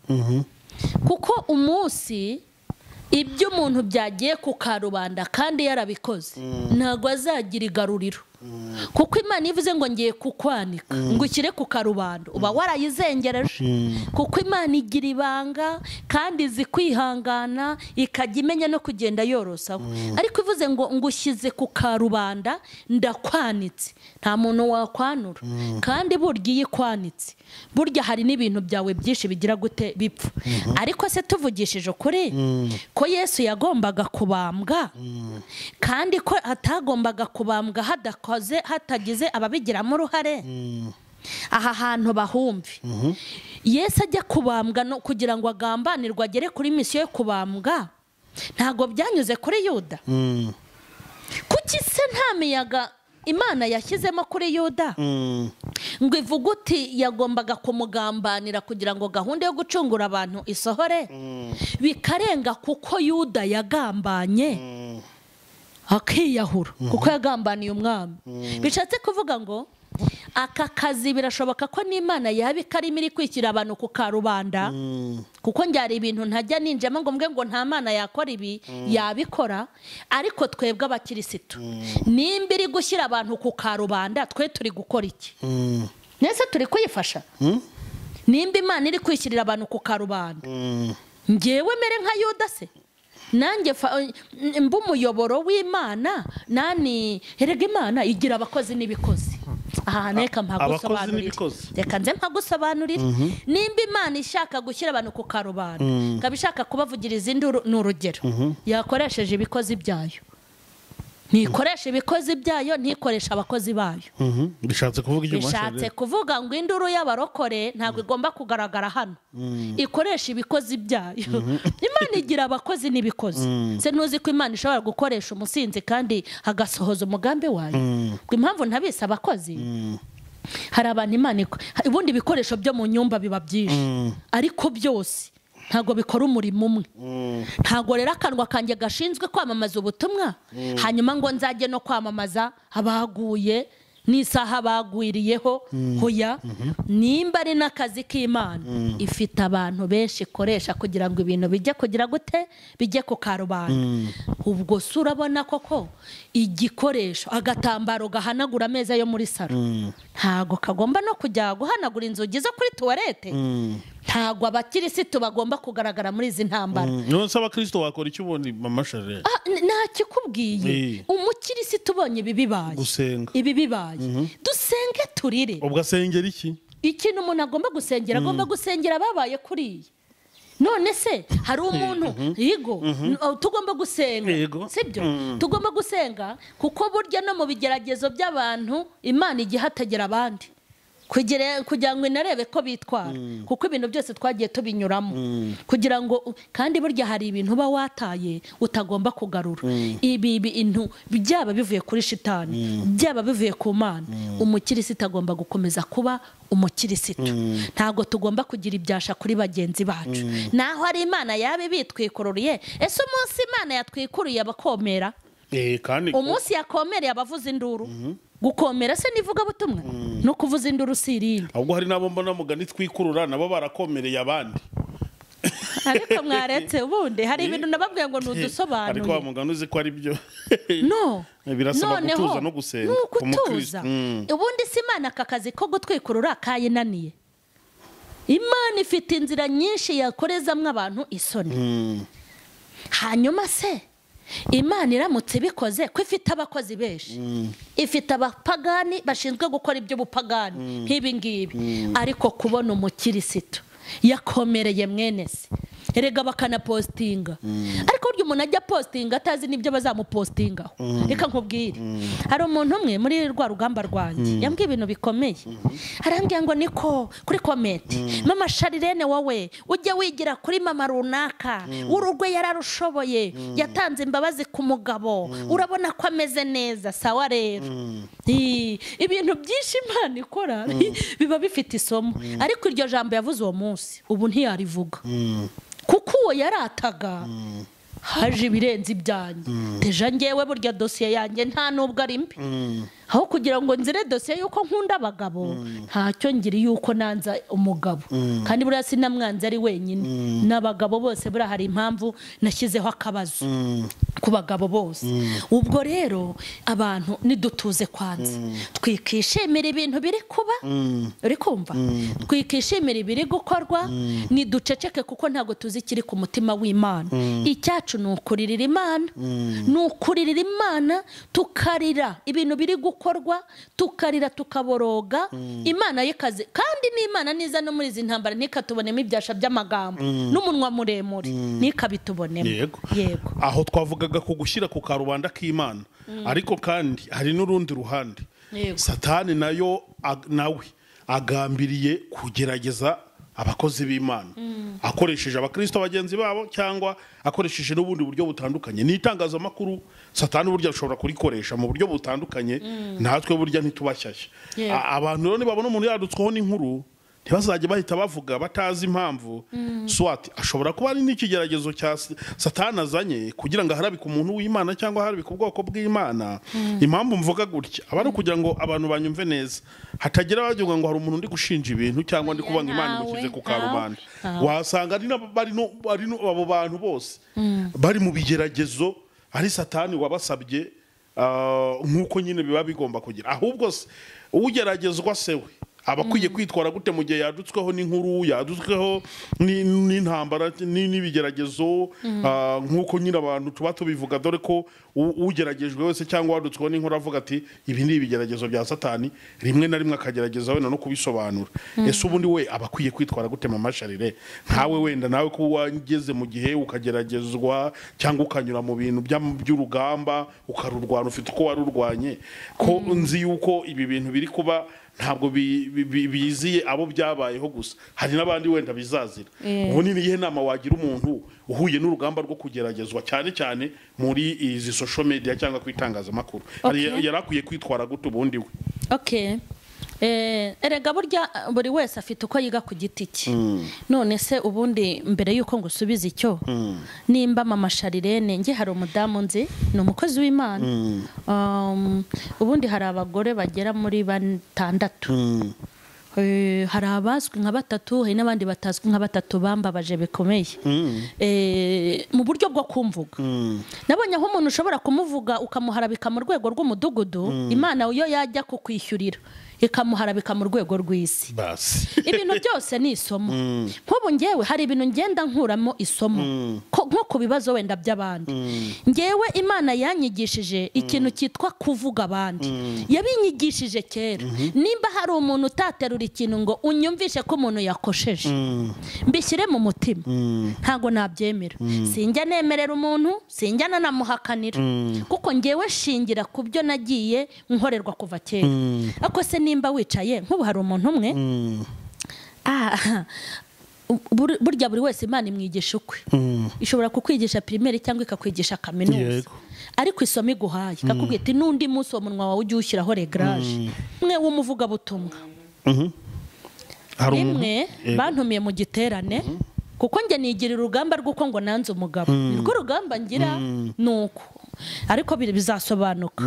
Speaker 1: kuko umunsi ibyo umuntu byagiye ku karubanda kandi yarabikoze ntago azagira igaruriro kuko Imana ivuze ngo ngiye kukwanika ngo ushyire ku karubanda uba warayizengereje kuko Imana igira ibanga kandi izi kwihangana ikajya imenya no kugenda yorosaho ariko ivuze ngo ushyize ku karubanda ndakwanitse nta muntu wakwanura kandi burya iyo ikwanitse burya hari n'ibintu byawe byinshi bigira gute bipfa ariko se tuvugishije ukuri ko Yesu yagombaga kubambwa kandi ko atagombaga kubambwa hatagize ababigiramo uruhare aha hantu bahumve Yesu ajya kubambwa no kugira ngo agambanirwe agere kuri misiyo yo kubambwa ntago byanyuze kuri Yuda kuki se nta miyaga Imana yashyizemo kuri Yuda ngo ivuga uti yagombaga kumugambanira kugira ngo gahunda yo gucungura abantu isohore bikarenga kuko Yuda yagambanye akiyahura kuko yagambaniye umwami bishatse kuvuga ngo aka kazi birashoboka ko n'Imana yabikarimo iri kwishyira abantu ku karubanda kuko njyari ibintu ntajya ninjemo ngo mbwe ngo nta Mana yakora ibi yabikora ariko twebwe abakirisitu nimba iri gushyira abantu ku karubanda twe turi gukora iki nese turi kuyifasha nimba Imana iri kwishyirira abantu ku karubanda ngewe mere nka Yuda se nanjye mba umuyoboro w'Imana nani herega Imana igira abakozi n'ibikozi aha neka mpagusobanurira reka nze mpagusobanurira nimba Imana ishaka gushyira abantu ku karubanda kabishaka kubavugiriza induru n'urugero yakoresheje ibikozi byayo ntikoresha ibikozi byayo ntikoresha abakozi bayo bishatse kuvuga ngo induru y'abarokore ntabwo igomba kugaragara hano ikoresha ibikozi byayo Imana igira abakozi n'ibikozi se ntuzi ko Imana ishobora gukoresha umusinzi kandi hagasohoza umugambi wayo impamvu ntabise abakozi hari abantu Imana ubundi ibikoresho byo mu nyumba biba byinshi ariko byose ntago bikora umurimo umwe ntago rero akanwa kanjye gashinzwe kwamamaza ubutumwa hanyuma ngo nzajye no kwamamaza abaguye n'isaha bagwiriyeho hoya nimba ari n'akazi k'Imana ifite abantu benshi ikoresha kugira ngo ibintu bijye kugira gute bijye ku karubanda ubwo se urabona koko igikoresho agatambaro gahanagura ameza yo muri saro ntago kagomba no kujya guhanagura inzugi zo kuri tuwarete ntago abakirisitu bagomba kugaragara muri izi ntambara
Speaker 2: none se abakristo wakora icyo ubona mama Charlene
Speaker 1: nakikubwiye umukirisitu ubonye ibi bibaye
Speaker 2: gusenga
Speaker 1: ibi bibaye dusenge turire
Speaker 2: ubwo asengera iki
Speaker 1: ikintu umuntu agomba gusengera babaye kuriye none se hari umuntu yego tugomba gusenga sibyo tugomba gusenga kuko burya no mu bigeragezo by'abantu Imana igihategera abandi kugira ngo inarebe ko bitwara kuko ibintu byose twagiye tubinyuramo kugira ngo kandi burya hari ibintu uba wataye utagomba kugarura ibi bintu byaba bivuye kuri shitani byaba bivuye ku Mana umukirisitu agomba gukomeza kuba umukirisitu ntago tugomba kugira ibyasha kuri bagenzi bacu naho hari Imana yabe bitwikururiye ese umunsi Imana yatwikuriye abakomera umunsi yakomereye abavuza induru gukomera se nivuga butumwa no kuvuza induru sirinde
Speaker 2: ahubwo hari nabo mbona mugani twikurura nabo barakomereye abandi
Speaker 1: ariko mwaretse ubundi hari ibintu nababwiye ngo nudusobanure
Speaker 2: ariko wa mugani uzi ko ari byo
Speaker 1: no
Speaker 2: birasaba gutuza no gusenga
Speaker 1: umutuza ubundi si Imana akakazi ko gutwikurura kayinaniye Imana ifite inzira nyinshi yakorezamwe abantu isoni hanyuma se Imana iramutse bikoze ko ifite abakozi benshi ifite abapagani bashinzwe gukora iby'ubupagani nk'ibi ngibi ariko kubona umukirisitu yakomereye mwene se erega bakanapostinga ariko burya umuntu ajya postinga atazi n'ibyo bazamupostingaho reka nkubwire hari umuntu umwe muri rwa rugamba rwanjye yambwiye ibintu bikomeye arambwira ngo niko kuri comment mama Charlene wowe ujye wigira kuri mama runaka urugwe yararushoboye yatanze imbabazi ku mugabo urabona ko ameze neza sawa rero ibintu byinshi Imana ikora biba bifite isomo ariko iryo jambo yavuze uwo munsi ubu ntiyarivuga kuko uwo yarataga haje ibirenze ibyanjye deja ngewe burya dosiye yanjye nta nubwo ari mbi aho kugira ngo nzire dosiye yuko nkunda abagabo ntacyo ngira yuko nanza umugabo kandi buriya sinamwanze ari wenyine n'abagabo bose buriya hari impamvu nashyizeho akabazo ku bagabo bose ubwo rero abantu nidutuze kwanza twikishimira ibintu biri kuba uri kumva twikishimira ibiri gukorwa niduceceke kuko ntabwo tuzi ikiri ku mutima w'Imana icyacu ni ukuririra Imana ni ukuririra Imana tukarira ibintu biri gukorwa tukarira tukaboroga Imana y'ikaze kandi n'Imana niza no muri izi ntambara ntikatubonemo ibyasha by'amagambo n'umunwa muremure nikabitubonemo
Speaker 2: yego aho twavugaga ku gushyira ku karubanda k'Imana ariko kandi hari n'urundi ruhande Satani nayo nawe agambiriye kugerageza abakozi b'Imana akoresheje abakristo bagenzi babo cyangwa akoresheje n'ubundi buryo butandukanye n'itangazamakuru Satani burya ashobora kurikoresha mu buryo butandukanye natwe burya ntitubashyashya abantu rero nibabona umuntu yadutsweho n'inkuru ntibazajye bahita bavuga batazi impamvu swati ashobora kuba ari n'ikigeragezo cya Satani azanye kugira ngo aharabike umuntu w'Imana cyangwa aharabike ubwoko bw'Imana impamvu mvuga gutya abari kugira ngo abantu banyumve neza hatagira bavuga ngo hari umuntu ndi gushinja ibintu cyangwa ndi kubanga Imana imushyize ku karubanda wasanga ari abo bantu bose bari mu bigeragezo ari Satani wabasabye nk'uko nyine biba bigomba kugira ahubwo se ugeragezwa sewe abakwiye kwitwara gute mu gihe yadutsweho n'inkuru yadutsweho n'intambara n'ibigeragezo nk'uko nyine abantu tuba tubivuga dore ko ugeragejwe wese cyangwa wadutsweho n'inkuru avuga ati ibi ni ibigeragezo bya Satani rimwe na rimwe akagerageza wenda no kubisobanura ese ubundi we abakwiye kwitwara gute mu masharire nkawe wenda nawe ko wageze mu gihe ukageragezwa cyangwa ukanyura mu bintu by'urugamba ukarurwana ufite uko warurwanye ko nzi yuko ibi bintu biri kuba ntabwo biziye abo byabayeho gusa hari n'abandi wenda bizazira ubu ni iyihe nama wagira umuntu uhuye n'urugamba rwo kugeragezwa cyane cyane muri izi social media cyangwa kwitangazamakuru yarakwiye kwitwara gute ubundi we
Speaker 1: erega burya buri wese afite uko yiga ku giti cye none se ubundi mbere yuko ngusubiza icyo nimba mama Charlene nge hari umudamu nzi ni umukozi w'Imana ubundi hari abagore bagera muri 6 hari abazwi nka 3 hari n'abandi batazwi nka 3 bambabaje bikomeye mu buryo bwo kumvuga nabonye aho umuntu ushobora kumuvuga ukamuharabika mu rwego rw'umudugudu Imana yo yajya kukwishyurira ikamuharabika mu rwego rw'isi ibintu byose ni isomo nk'ubu ngewe hari ibintu ngenda nkuramo isomo nko ku bibazo wenda by'abandi ngewe Imana yanyigishije ikintu cyitwa kuvuga abandi yabinyigishije kera nimba hari umuntu utaterura ikintu ngo unyumvishe ko umuntu yakosheje mbishyire mu mutima ntago nabyemera sinjya nemerera umuntu sinjya nanamuhakanira kuko ngewe shingira ku byo nagiye nkorerwa kuva kera ako se nimba wicaye nk'ubu hari umuntu umwe burya buri wese Imana imwigisha ukwe ishobora kukwigisha primaire cyangwa ikakwigisha kaminuza ariko isomo iguhaye kakubwira ati n'undi munsi uwo munwa wawe ujye ushyiraho regrage mwe w'umuvuga butumwa rimwe bantumiye mu giterane kuko njye nigira urugamba rw'uko ngo nanze umugabo nirwo rugamba ngira nuko ariko bizasobanuka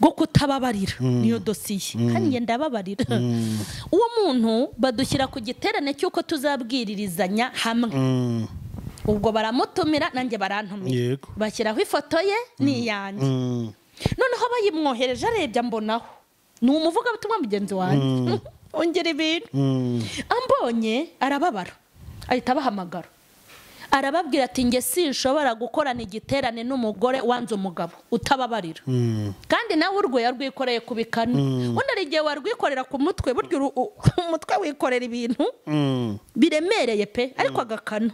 Speaker 1: rwo kutababarira niyo dosiye kandi njye ndababarira uwo muntu badushyira ku giterane cy'uko tuzabwiririzanya hamwe ubwo baramutumira nanjye barantumira bashyiraho ifoto ye n'iyanjye noneho bayimwohereje arebye ambonaho ni umuvugabutumwa mugenzi wanjye ongera ibintu ambonye arababara ahita abahamagara arababwira ati nge sinshobora gukorana igiterane n'umugore wanze umugabo utababarira kandi nawe urwo yarwikoreye ku bikanu undi ari igihe warwikorera ku mutwe burya umutwe wikorera ibintu biremereye pe ariko agakanu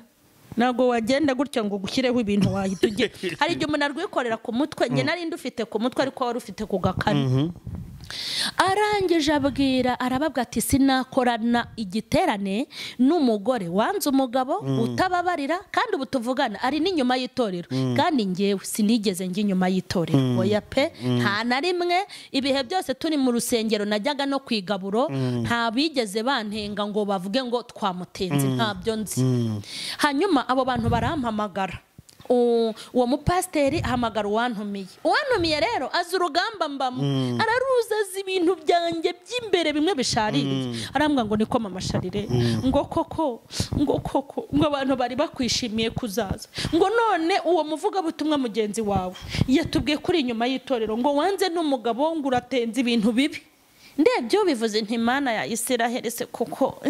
Speaker 1: ntabwo wagenda gutya ngo ugushyireho ibintu wahita ujye hari igihe umuntu arwikorera ku mutwe nge nari ndufite ku mutwe ariko wari ufite ku gakanu arangije arababwira ati sinakorana igiterane n'umugore wanze umugabo utababarira kandi ubu tuvugana ari n'inyuma y'itorero kandi ngewe sinigeze njye inyuma y'itorero oya pe nta na rimwe ibihe byose turi mu rusengero najyaga no kwigaburo nta bigeze bantenga ngo bavuge ngo twamutenze ntabyo nzi hanyuma abo bantu barampamagara uwo mupasiteri ahamagara uwantumiye rero azi urugamba mbamo araruza azi ibintu byanjye by'imbere bimwe bishaririye arambwa ngo niko mama Charlene ngo koko ngo abantu bari bakwishimiye kuzaza ngo none uwo muvugabutumwa mugenzi wawe yatubwiye kuri inyuma y'itorero ngo wanze n'umugabo ngo uratenze ibintu bibi ndebyo bivuze nti Imana ya Isiraheli se koko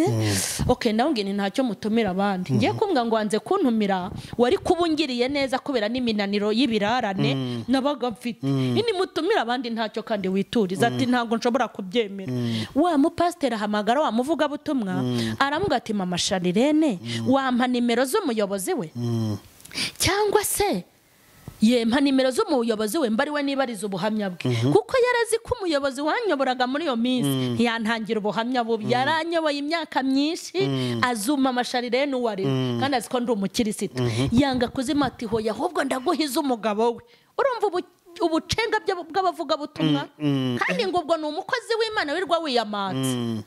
Speaker 1: okay nawe ngini ntacyo mutumira abandi ngiye kumbwa ngo wanze kuntumira wari kubungiriye neza kubera n'iminaniro y'ibirarane nabaga mfite ini mutumira abandi ntacyo kandi wituriza ati ntago nshobora kubyemera wa mupasiteri ahamagara wa muvuga butumwa aramuga ati mama Charlene wampa nimero z'umuyobozi we cyangwa se yempa nimero z'umuyobozi we mbari we nibariza ubuhamya bwe kuko yarazi ko umuyobozi wanyoboraga muri iyo minsi yantangira ubuhamya bubi yaranyoboye imyaka myinshi azuma mama Charlene wari kandi aziko ndi umukirisito yanga kuzima ati hoya ahubwo ndaguhiza umugabo we urumva ubucenga bw'abavuga butumwa kandi ngo ubwo ni umukozi w'Imana wirwa wiyamatse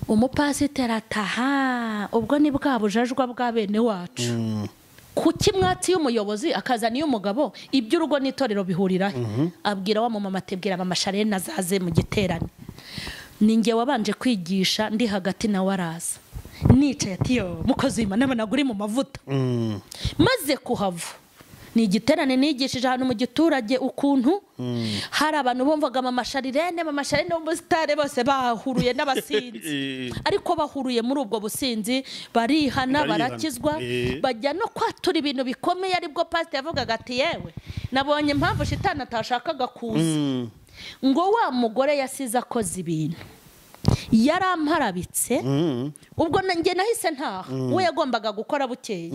Speaker 1: umupasiteri ataha ubwo ni bwa bujajwa bwa bene wacu kuki mwatsi y'umuyobozi akazana y'umugabo iby'urugo n'itorero bihurira abwira wa mama atebwira mama Charlene azaze mu giterane ninge wabanje kwigisha ndi hagati na waraza nicaye ati yo mukozi w'Imana nabona mu mavuta maze kuhava ni igiterane nigishije ahantu mu giturage ukuntu hari abantu bumvaga mama Charlene n'umusitare bose bahuruye n'abasinzi ariko bahuruye muri ubwo businzi barihana barakizwa bajya no kwatura ibintu bikomeye aribwo pastor yavugaga ati yewe nabonye impamvu shitani atashakaga kuza ngo wa mugore yasize akoze ibintu yaramparabitse ubwo nanjye nahise ntaha we yagombaga gukora bukeye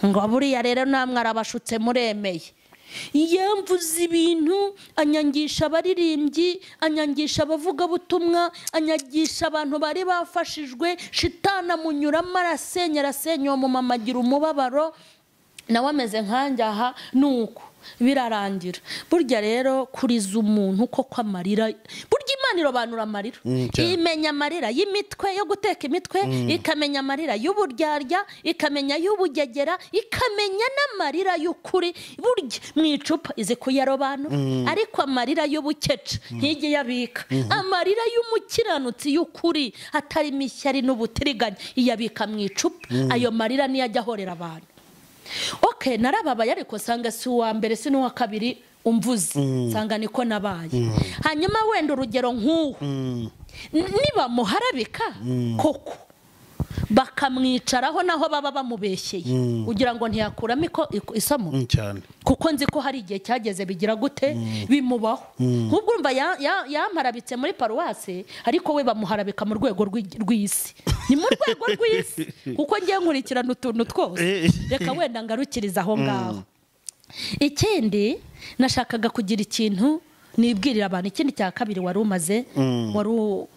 Speaker 1: ngo buriya rero namwe arabashutse muremeye yamvuze ibintu anyangisha abaririmbyi anyangisha abavuga butumwa anyagisha abantu bari bafashijwe shitana munyuramo arasenya uwo mama agira umubabaro nawe ameze nkanjye nuko birarangira burya rero kuriza umuntu koko amarira burya Imana irobanura amarira imenya amarira y'imitwe yo guteka imitwe ikamenya amarira y'uburyarya ikamenya y'ubugegera ikamenya n'amarira y'ukuri burya mwicupa izi kuyarobanura ariko amarira y'ubukece ntijye yabika amarira y'umukiranutsi y'ukuri atari mishyari n'ubutiriganya iyabika mwicupa ayo marira niyo ajya ahorera abantu okay narababaye ariko sanga si uwa mbere si n'uwa kabiri umvuze sanga niko nabaye hanyuma wenda urugero nk'uwo niba muharabika koko bakamwicaraho naho baba bamubeshyeye ugira ngo ntiyakuramo isomo
Speaker 2: cyane
Speaker 1: kuko nzi ko hari igihe cyageze bigira gute bimubaho nk'ubwo urumva yamparabitse muri paruwase ariko we bamuharabika mu rwego rw'isi ni mu rwego rw'isi kuko ngiye nkurikirana utuntu twose reka wenda ngarukiriza aho ngaho ikindi nashakaga kugira ikintu nibwirira abantu ikindi cya kabiri wari umaze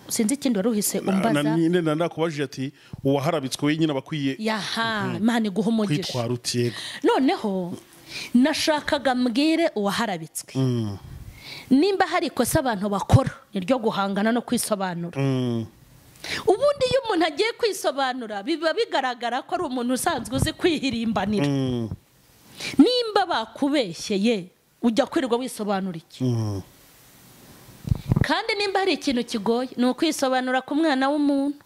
Speaker 1: sinzi ikindi wari uhise umbaza
Speaker 2: nine nakubajije ati uwaharabitswe wenyine abakwiye
Speaker 1: Imana iguha umugisha
Speaker 2: kwitwara utiyego
Speaker 1: noneho nashakaga mbwire uwaharabitswe nimba hari ikosa abantu bakora niryo guhangana no kwisobanura ubundi iyo umuntu agiye kwisobanura biba bigaragara ko ari umuntu usanzwe uzi kwihirimbanira nimba bakubeshyeye ujya kwirirwa wisobanura iki kandi nimba hari ikintu kigoye ni ukwisobanura ku mwana w'umuntu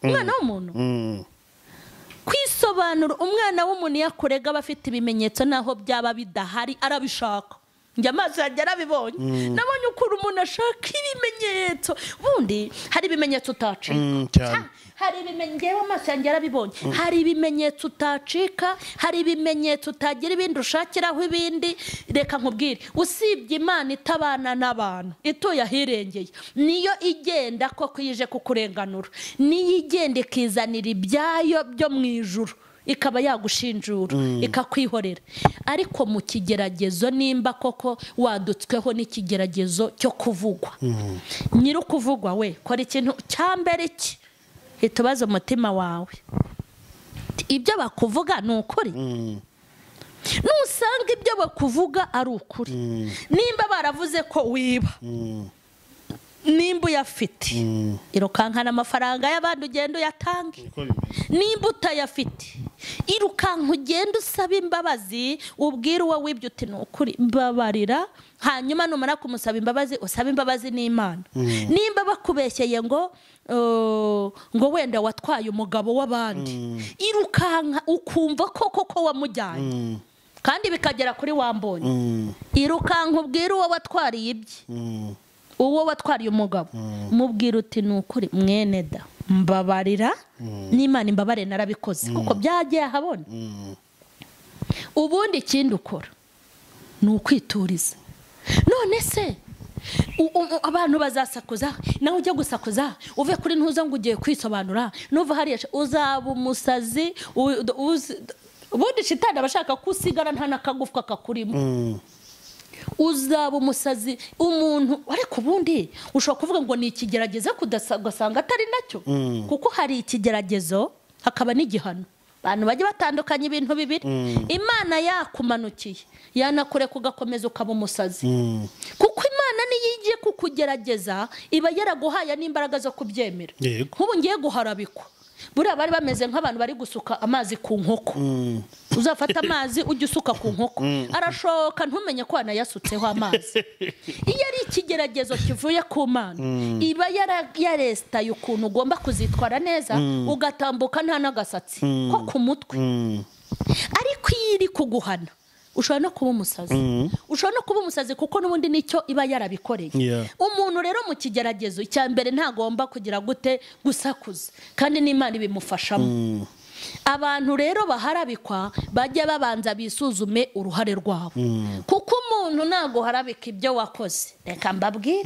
Speaker 1: kwisobanura umwana w'umuntu yakurega aba afite ibimenyetso naho byaba bidahari arabishaka njye amaso yanjye arabibonye nabonye ukuntu umuntu ashaka ibimenyetso ubundi hari ibimenyetso utacika hari ibimenyetso amaso yanjye arabibonye hari ibimenyetso utacika hari ibimenyetso utagira ibindi ushakiraho ibindi reka nkubwire usibye Imana itabana n'abantu ituye ahirengeye niyo igenda koko yije kukurenganura niyo igenda ikizanira ibyayo byo mu ijuru ikaba yagushinjura ikakwihorera ariko mu kigeragezo nimba koko wadutsweho n'ikigeragezo cyo kuvugwa nyiri kuvugwa we kora ikintu cyambere iki itubaza umutima wawe ibyo bakuvuga ni ukuri nusanga ibyo bakuvuga ari ukuri nimba baravuze ko wiba nimba uyafite irukankana amafaranga y'abandi ugenda uyatange nimba utayafite irukanka ugenda usaba imbabazi ubwira uwo wibye uti nukuri mbabarira hanyuma numara kumusaba imbabazi usaba imbabazi n'Imana nimba bakubeshyeye ngo wenda watwaye umugabo w'abandi irukanka ukumva ko wamujyanye kandi bikagera kuri wambonye irukanka ubwira uwo watwariye ibye uwo watwariye umugabo mubwira uti nukuri mwene da mbabarira n'Imana imbabare narabikoze kuko byagiye ahabona ubundi ikindi ukora ni ukwituriza none se abantu bazasakuza nawe ujya gusakuza uve kuri ntuza ngo ugiye kwisobanura nuva hariya uzaba umusazi ubundi shitani abashaka kusigara nta nakagufwa kakurimo uzaba umusazi umuntu ariko ubundi ushobora kuvuga ngo ni ikigeragezo kudasangasanga atari nacyo kuko hari ikigeragezo hakaba n'igihano abantu bajye batandukanye ibintu bibiri Imana yakumanukiye yanakure kugakomeza ukaba umusazi kuko Imana niyo igiye kukugerageza iba yaraguhaye n'imbaraga zo kubyemera nk'ubu ngiye guharabikwa buriya bari bameze nk'abantu bari gusuka amazi ku nkoko uzafata amazi ujye usuka ku nkoko arashoka ntumenye ko wanayasutseho amazi iyo ari ikigeragezo kivuye ku Mana iba yarestaye ukuntu ugomba kuzitwara neza ugatambuka nta n'agasatsi ko ku mutwe ariko iyo iri kuguhana ushobora no kuba umusazi ushobora no kuba umusazi kuko n'ubundi nicyo iba yarabikoreye umuntu rero mu kigeragezo cyambere ntagomba kugira gute gusakuza kandi n'Imana ibimufashamo abantu rero baharabikwa bajya babanza bisuzume uruhare rwabo kuko umuntu nago harabika ibyo wakoze reka mbabwire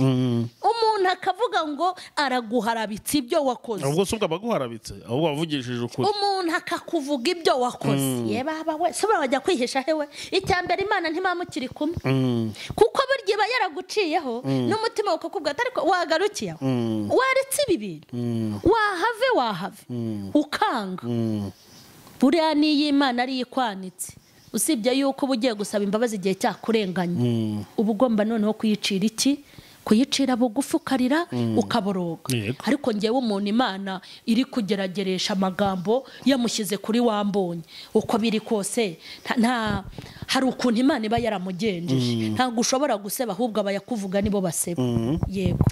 Speaker 1: umuntu akavuga ngo araguharabitse ibyo wakoze
Speaker 2: ubwo subwa baguharabitse ahubwo wavugishije ukuri
Speaker 1: umuntu akakuvuga ibyo wakoze ye baba we sobora bajya kwihisha hewe icyambere Imana ntimamukiri kumwe kuko burya yaraguciyeho n'umutima ukakubwira ariko wagarukiye waretse ibi bintu wahave ukanga buriya niyo Imana ari ikwanitse usibye yuko ubugiye gusaba imbabazi igihe cyakurenganye uba ugomba noneho kuyicira iki kuyicira bugufi ukarira ukaboroga ariko ngewe umuntu Imana iri kugerageresha amagambo yamushyize kuri wambonye uko biri kose nta hari ukuntu Imana iba yaramugenjeje ntabwo ushobora guseba ahubwo abayakuvuga nibo baseba yego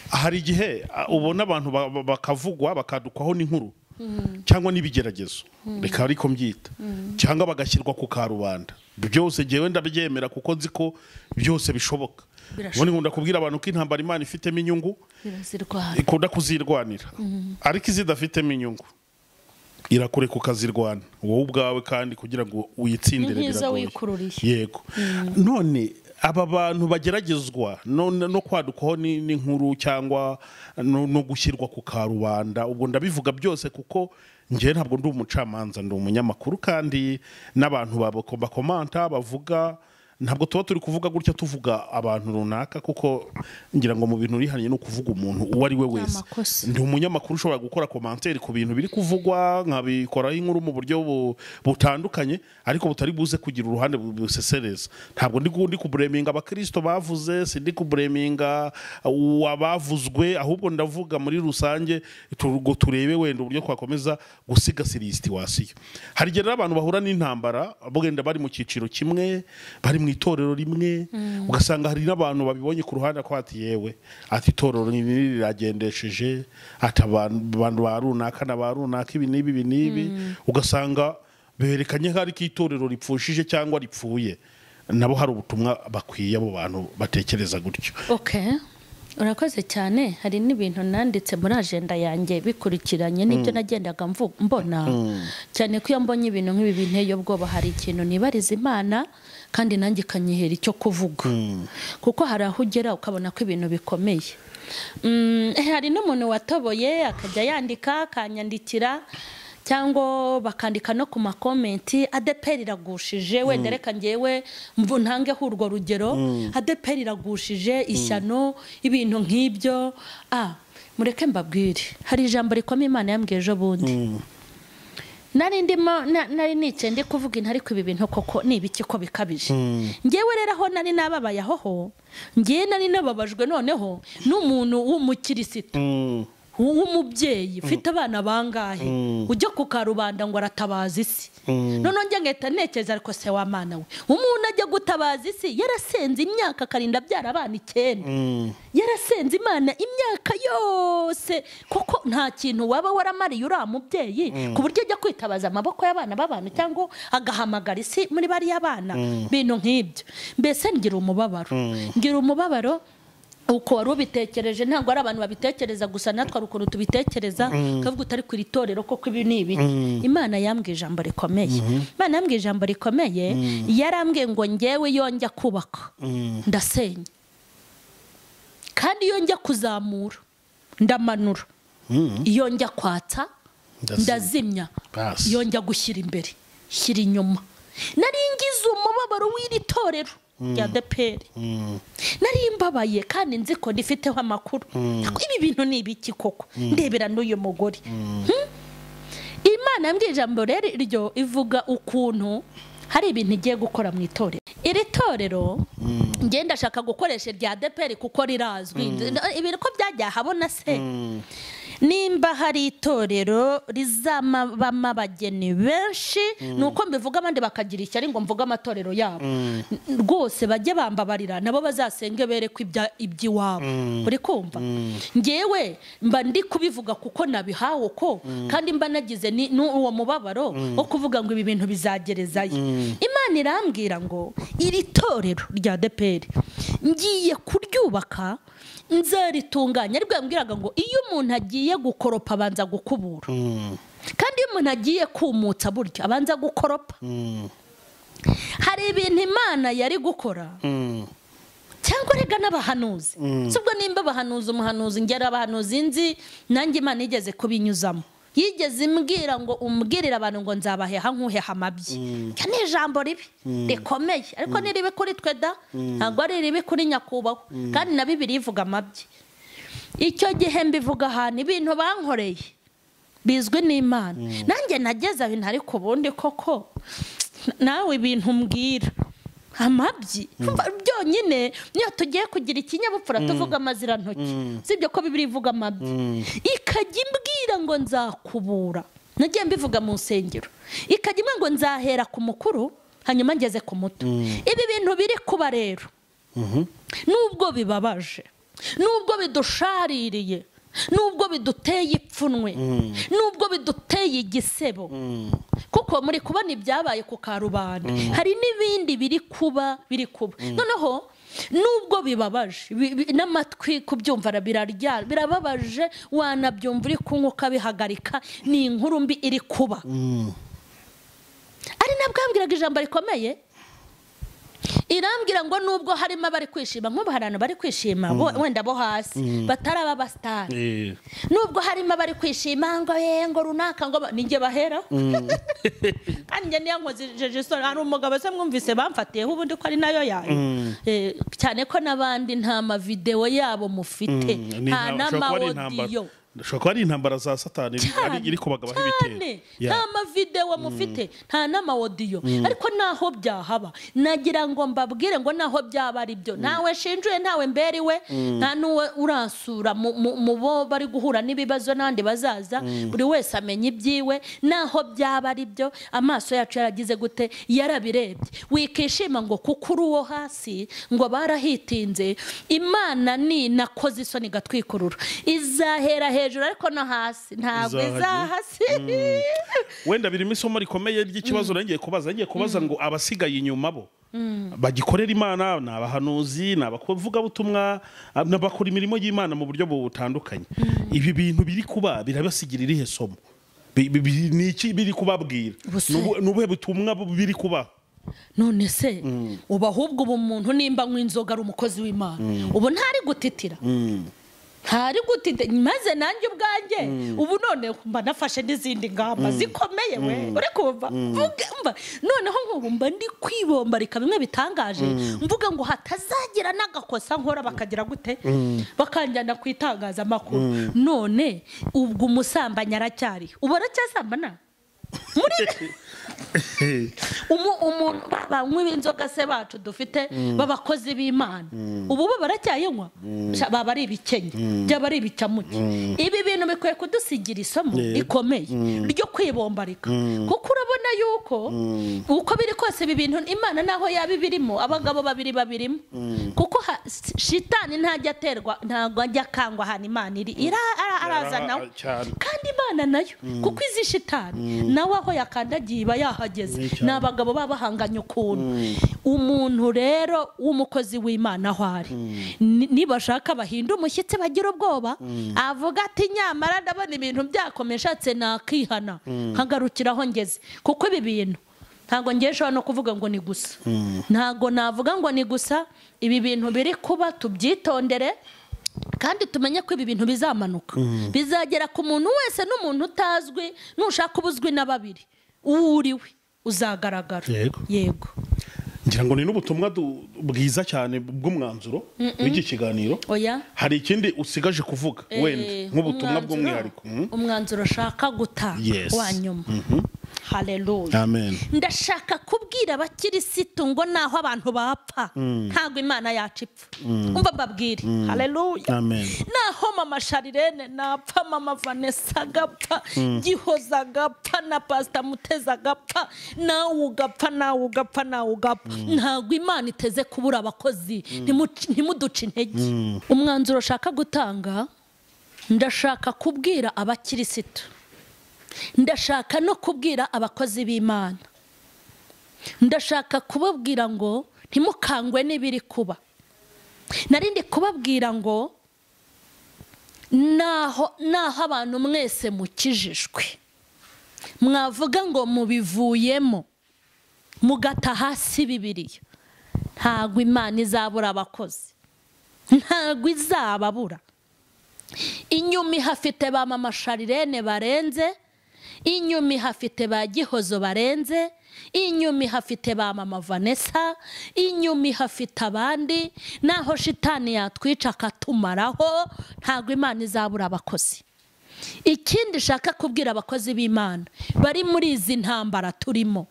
Speaker 2: hari igihe ubona abantu bakavugwa bakadukwaho n'inkuru cyangwa n'ibigeragezo reka ariko mbyita cyangwa bagashyirwa ku karubanda byose jewe ndabyemera kuko nzi ko byose bishoboka ubone nkunda kubwira abantu ko intambara Imana ifitemo inyungu ikunda kuzirwanira ariko izidafitemo inyungu irakureka ukazirwana wowe ubwawe kandi kugira ngo uyitsindire biragoye yego none aba bantu bageragezwa no kwadukaho n'inkuru cyangwa no gushyirwa ku karubanda ubwo ndabivuga byose kuko ngiye ntabwo ndi umucamanza ndi umunyamakuru kandi n'abantu bakomanta bavuga ntabwo tuba turi kuvuga gutya tuvuga abantu runaka kuko ngira ngo mu bintu rihaniye no kuvuga umuntu uwo ari we wese ndi umunyamakuru ushobora gukora commentaire ku bintu biri kuvugwa nkabikoraho inkuru mu buryo butandukanye ariko butari buze kugira uruhande busesereza ntabwo ndi kubreminga abakristo bavuze sindi kubreminga wabavuzwe ahubwo ndavuga muri rusange turebe wenda uburyo twakomeza gusigasira iyi situation hari gihe abantu bahura n'intambara bugenda bari mu cyiciro kimwe bari mu itorero rimwe ugasanga hari n'abantu babibonye ku ruhande ko ati yewe ati itorero riragendesheje ati abantu barunaka na barunaka ibi nibi ugasanga berekanye hari ko itorero ripfushije cyangwa ripfuye nabo hari ubutumwa bakwiye abo bantu batekereza gutyo
Speaker 1: urakoze cyane hari n'ibintu nanditse muri agenda yanjye bikurikiranye n'ibyo nagendaga mbona cyane ko iyo mbonye ibintu nk'ibi binteye ubwoba hari ikintu nibariza Imana kandi nanjye kanyihera icyo kuvuga kuko hari aho ugera ukabona ko ibintu bikomeye hari n'umuntu watoboye akajya yandika akanyandikira cyangwa bakandika no ku makomenti ADPR iragushije wenda reka ngewe ntangeho urwo rugero ADPR iragushije ishyano ibintu nk'ibyo mureke mbabwire hari ijambo rikomeye Imana yambwiye ejo bundi nari nice ndi kuvuga ariko ibi bintu koko ni ibiki ko bikabije ngewe rero aho nari nababaye aho ngewe nari nababajwe noneho n'umuntu w'umukirisitu umubyeyi ufite abana bangahe ujya ku karubanda ngo aratabaza isi none njye ngahita ntekereza ariko se wa mana we umuntu ajya gutabaza isi yarasenze imyaka akarinda abyara abana 9 yarasenze Imana imyaka yose kuko nta kintu waba waramariye uriya mubyeyi ku buryo ajya kwitabaza amaboko y'abana b'abantu cyangwa agahamagara isi muri bari y'abana bintu nk'ibyo mbese ngira umubabaro uko wari ubitekereje ntabwo ari abantu babitekereza gusa natwe ari ukuntu tubitekereza kavuga utari ku itorero koko ibi ni ibi Imana yambwiye ijambo rikomeye yarambwiye ngo ngewe yonjya kubaka ndasenya kandi yonjya kuzamura ndamanura yonjya kwatsa ndazimya yonjya gushyira imbere shyira inyuma nari ngize umubabaro w'iri torero ya deperi nari mbabaye kandi nzi ko ndifiteho amakuru ibi bintu ni ibiki koko ndebera n'uyu mugore Imana yambwiye ijambo rero iryo ivuga ukuntu hari ibintu igiye gukora mu itorero iri torero ngenda shaka gukoresha rya deperi kuko rirazwi ibintu ko byajya habona se nimba hari itorero rizamabamo abageni benshi nuko mbivuga abandi bakagira ishyari ngo mvuga amatorero yabo rwose bajye bambabarira nabo bazasenge bereko iby'iwabo uri kumva ngewe mba ndi kubivuga kuko nabihawe ko kandi mba nagize n'uwo mubabaro wo kuvuga ngo ibi bintu bizagerezayo Imana irambwira ngo iri torero rya deperi ngiye kuryubaka nzaritunganya ariko yambwiraga ngo iyo umuntu agiye gukoropa abanza gukubura kandi iyo umuntu agiye kumutsa buryo abanza gukoropa hari ibintu Imana yari gukora cyangwa rega n'abahanuzi subwo nimba abahanuzi umuhanuzi ngera abahanuzi nzi nanjye Imana yigeze kubinyuzamo yigeze imbwira ngo umbwirira abantu ngo nzabaheha nkuheha amabyi cyane ijambo ribi rikomeye ariko niribe kuri twe da ntabwo ari ribi kuri nyakubaho kandi na Bibiliya ivuga amabyi icyo gihe mbivuga ahantu ibintu bankoreye bizwi n'Imana nanjye nageze ibintu ariko ubundi koko nawe ibintu mbwira amabyi byonyine niyo tugiye kugira ikinyabupfura tuvuga amazirantoki sibyo ko Bibiliya ivuga amabyi ikajya imbwira ngo nzakubura nagiye mbivuga mu nsengero ikajya imwe ngo nzahera ku mukuru hanyuma ngeze ku muto ibi bintu biri kuba rero nubwo bibabaje nubwo bidushaririye nubwo biduteye ipfunwe nubwo biduteye igisebo kuko muri kubona ibyabaye ku karubanda hari n'ibindi biri kuba noneho nubwo bibabaje n'amatwi kubyumva birababaje wanabyumva uri kunywa ukabihagarika ni inkuru mbi iri kuba ari nabwambwiraga ijambo rikomeye irambwira ngo nubwo harimo abari kwishima nk'abantu bari kwishima wenda bo hasi bataraba abasitari nubwo harimo abari kwishima ngo runaka ngo ninjye bahera kandi njye niyo nkozejeje isoni hari umugabo se mwumvise bamfatiyeho ubundi ko ari nayo yayo cyane ko n'abandi nta mavideo yabo mufite nta n'amawodiyo
Speaker 2: ndashaka ko ari intambara za satani iri kubagabaho ibitero
Speaker 1: nta mavideo mufite nta n'amawodiyo ariko naho byahaba nagira ngo mbabwire ngo naho byaba ari byo nawe shinjuye nawe mberiwe nta nuwe uransura mu bo bari guhura n'ibibazo n'andi bazaza buri wese amenya ibyiwe naho byaba ari byo amaso yacu yaragize gute yarabirebye wikishima ngo kuko uri uwo hasi ngo barahitinze Imana ni nakoze isoni gatwikurura izahera hejuru ariko no hasi ntabwo izahasi
Speaker 2: wenda birimo isomo rikomeye ry'ikibazo nagiye kubaza ngo abasigaye inyuma bo bagikorera Imana n'abahanuzi n'abavuga butumwa n'abakora imirimo y'Imana mu buryo butandukanye ibi bintu biri kuba birabasigira irihe somo ni iki biri kubabwira n'ubuhe butumwa biri kuba
Speaker 1: none se uba ahubwo umuntu nimba nk'inzoga ari umukozi w'Imana ubu ntari gutitira hari gutinde maze nanjye ubwanjye ubu none mba nafashe n'izindi ngamba zikomeye we uri kumva noneho nk'ubu mba ndi kwibomba rika bimwe bitangaje mvuga ngo hatazagira n'agakosa nkora bakagira gute bakanjyana ku itangazamakuru none ubwo umusambanyi aracyari ubu aracyasambana umuntu banywa inzoga se bacu dufite babakozi b'Imana ubu bo baracyayinywa baba ari ibikenye byaba ari ibicamuke ibi bintu bikwiye kudusigira isomo rikomeye ryo kwibombarika kuko urabona yuko uko biri kose ibi bintu Imana naho yabibirimo abagabo babirimo kuko shitani ntajya aterwa ntago ajya kangwa hana Imana iri arazana kandi Imana nayo kuko izi shitani nawe aho yakandagiye iba yahageze n'abagabo babahanganye ukuntu umuntu rero w'umukozi w'Imana aho ari nibashaka bahinda umushyitsi bagira ubwoba avuga ati nyamara ndabona ibintu byakomeshatse nakihana nkagarukiraho ngeze kuko ibi bintu ntago ngesho no kuvuga ngo ni gusa ntago navuga ngo ni gusa ibi bintu biri kuba tubyitondere kandi tumenye ko ibi bintu bizamanuka bizagera ku muntu wese n'umuntu utazwi nushaka ubuzwi na babiri uriwe uzagaragara yego
Speaker 2: ngira ngo ni n'ubutumwa bwiza cyane bw'umwanzuro w'iki kiganiro hari ikindi usigaje kuvuga wenda nk'ubutumwa bw'umwihariko
Speaker 1: umwanzuro shaka guta wanyuma haleluya
Speaker 2: amen
Speaker 1: ndashaka kubwira abakirisitu ngo naho abantu bapfa ntago Imana yacipfa umva mbabwire haleluya
Speaker 2: amen
Speaker 1: naho mama Charlene napfa mama Vanessa gapfa gihoza gapfa na pastor Muteza gapfa nawe ugapfa ntago Imana iteze kubura abakozi ntimuduce intege umwanzuro shaka gutanga ndashaka kubwira abakirisitu ndashaka no kubwira abakozi b'Imana ndashaka kubabwira ngo ntimukangwe n'ibiri kuba narindi kubabwira ngo naho abantu mwese mukijijwe mwavuga ngo mubivuyemo mugata hasi Bibiliya ntago Imana izabura abakozi ntago izababura inyumi hafite ba mama Charlene barenze inyumi hafite ba Gihozo barenze inyumi hafite ba mama Vanessa inyumi hafite abandi naho shitani yatwica akatumaraho ntago Imana izabura abakozi ikindi shaka kubwira abakozi b'Imana bari muri izi ntambara turimo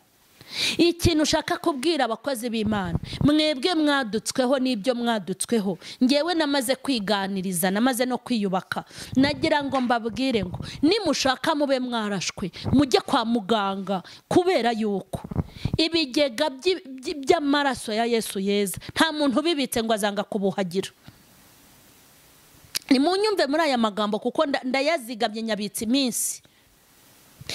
Speaker 1: ikintu ushaka kubwira abakozi b'Imana mwebwe mwadutsweho n'ibyo mwadutsweho ngewe namaze kwiganiriza namaze no kwiyubaka nagira ngo mbabwire ngo nimushaka mube mwarashwe mujye kwa muganga kubera yuko ibigega by'amaraso ya Yesu yeza nta muntu bibitse ngo azanga kubuhagira ni munyumve muri aya magambo kuko ndayazigamye nyabitse iminsi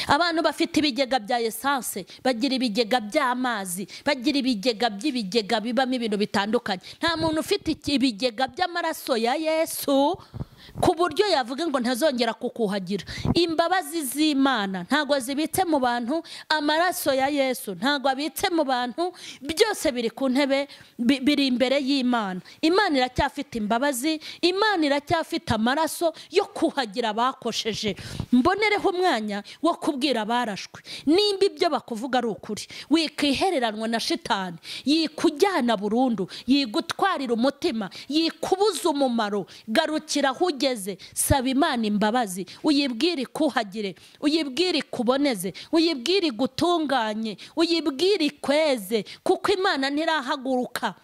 Speaker 1: abantu bafite ibigega bya essence bagira ibigega by'amazi bagira ibigega by'ibigega bibamo ibintu bitandukanye nta muntu ufite ibigega by'amaraso ya Yesu ku buryo yavuga ngo ntazongera kukuhagira imbabazi z'Imana ntago zibitse mu bantu amaraso ya Yesu ntago abitse mu bantu byose biri ku ntebe biri imbere y'Imana Imana iracyafite imbabazi Imana iracyafite amaraso yo kuhagira bakosheje mbonereho umwanya wo kubwira barashwe nimba ibyo bakuvuga ari ukuri wikihereranwa na shitani yikujyana burundu yigutwarira umutima yikubuza umumaro garukira ugeze saba Imana imbabazi uyibwire kuhagire uyibwire kuboneze uyibwire gutunganye uyibwire kweze kuko Imana ntirahaguruka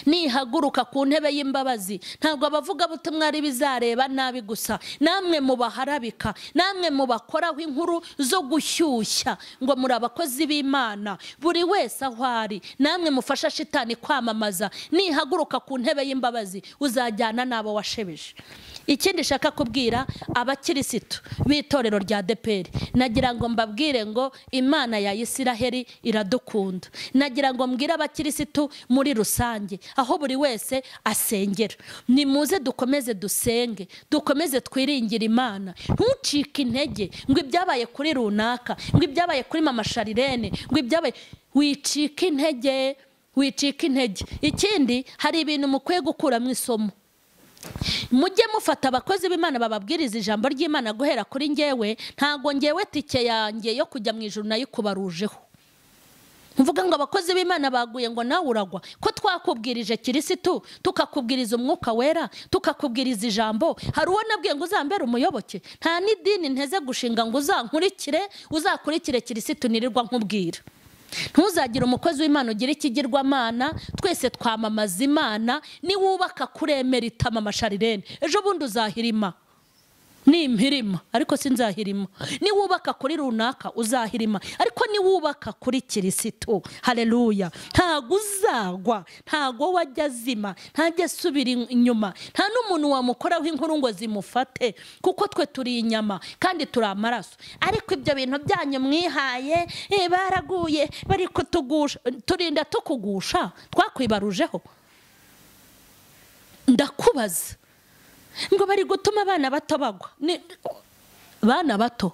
Speaker 1: nihaguruka ku ntebe y'imbabazi ntabwo abavuga butumwa ari bizareba nabi gusa namwe mubaharabika namwe mubakoraho inkuru zo gushyushya ngo muri abakozi b'Imana buri wese aho ari namwe mufasha shitani kwamamaza nihaguruka ku ntebe y'imbabazi uzajyana nabo washebeje ikindi shaka kubwira abakirisitu b'itorero rya ADEPR nagira ngo mbabwire ngo Imana ya Isiraheli iradukunda nagira ngo mbwire abakirisitu muri rusange aho buri wese asengera nimuze dukomeze dusenge dukomeze twiringire Imana ntucike intege ngo ibyabaye kuri runaka ngo ibyabaye kuri mama Charlene ngo ibyabaye wicike intege ikindi hari ibintu mukwiye gukuramo isomo mujye mufata abakozi b'Imana bababwiriza ijambo ry'Imana guhera kuri ngewe ntago ngewe tike yanjye yo kujya mu ijuru nayo kubarujeho mvuga ngo abakozi b'Imana baguye ngo nawe uragwa ko twakubwirije Kirisitu tukakubwiriza umwuka wera tukakubwiriza ijambo hari uwo nabwiye ngo uzambere umuyoboke nta n'idini nteze gushinga ngo uzakurikire Kirisitu nirirwa nkubwira ntuzagira umukozi w'Imana ugira ikigirwamana twese twamamaza Imana ni wubaka kuremera itama Charlene ejo bundi uzahirima ni impirima ariko sinzahirima ni wubaka kuri runaka uzahirima ariko ni wubaka kuri Kirisitu haleluya ntago uzagwa ntago wajya zima ntajya subira inyuma nta n'umuntu wamukoraho inkuru ngo zimufate kuko twe turi inyama kandi turi amaraso ariko ibyo bintu byanyu mwihaye baraguye bari kutugusha turinda tukugusha twakwibarujeho ndakubaza ngo bari gutuma abana bato bagwa bana bato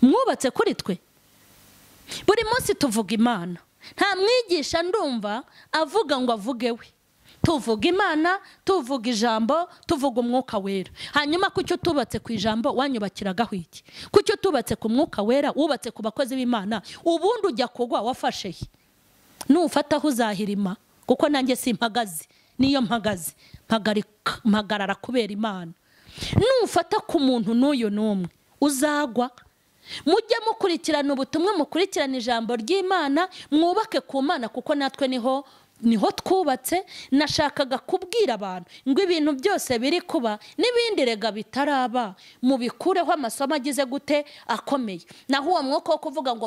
Speaker 1: mwubatse kuri twe buri munsi tuvuga Imana nta mwigisha ndumva avuga ngo avuge we tuvuga Imana tuvuga ijambo tuvuga umwuka wera hanyuma kucyo tubatse ku ijambo wanyubakiragaho iki kucyo tubatse ku mwuka wera wubatse ku bakozi b'Imana ubundi ujya kugwa wafashe nufataho uzahirima kuko nanjye simpagaze niyo mpagaze mpagarara kubera Imana nufata ku muntu n'uyu n'umwe uzagwa mujye mukurikirana ubutumwa mukurikirana ijambo ry'Imana mwubake ku Mana kuko natwe niho twubatse nashakaga kubwira abantu ngo ibintu byose biri kuba n'ibindi rega bitaraba mubikureho amasomo agize gute akomeye naho uwo mwuka wo kuvuga ngo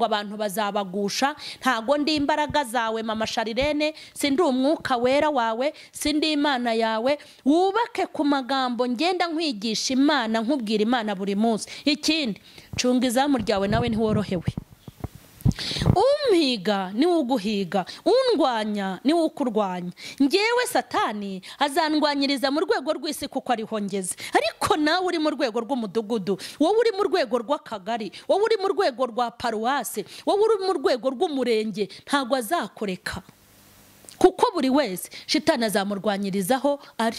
Speaker 1: abantu bazabagusha ntago ndi imbaraga zawe mama Charlene sindi umwuka wera wawe sindi Imana yawe wubake ku magambo ngenda nkwigisha Imana nkubwira Imana buri munsi ikindi cunga izamu ryawe nawe ntiworohewe umpiga ni uguhiga undwanya ni ukurwanya ngewe Satani azandwanyiriza mu rwego rw'isi kuko ariho ngeze ariko nawe uri mu rwego rw'umudugudu wowe uri mu rwego rw'akagari wowe uri mu rwego rwa paruwase wowe uri mu rwego rw'umurenge ntago azakoreka kuko buri wese shitani azamurwanyirizaho ari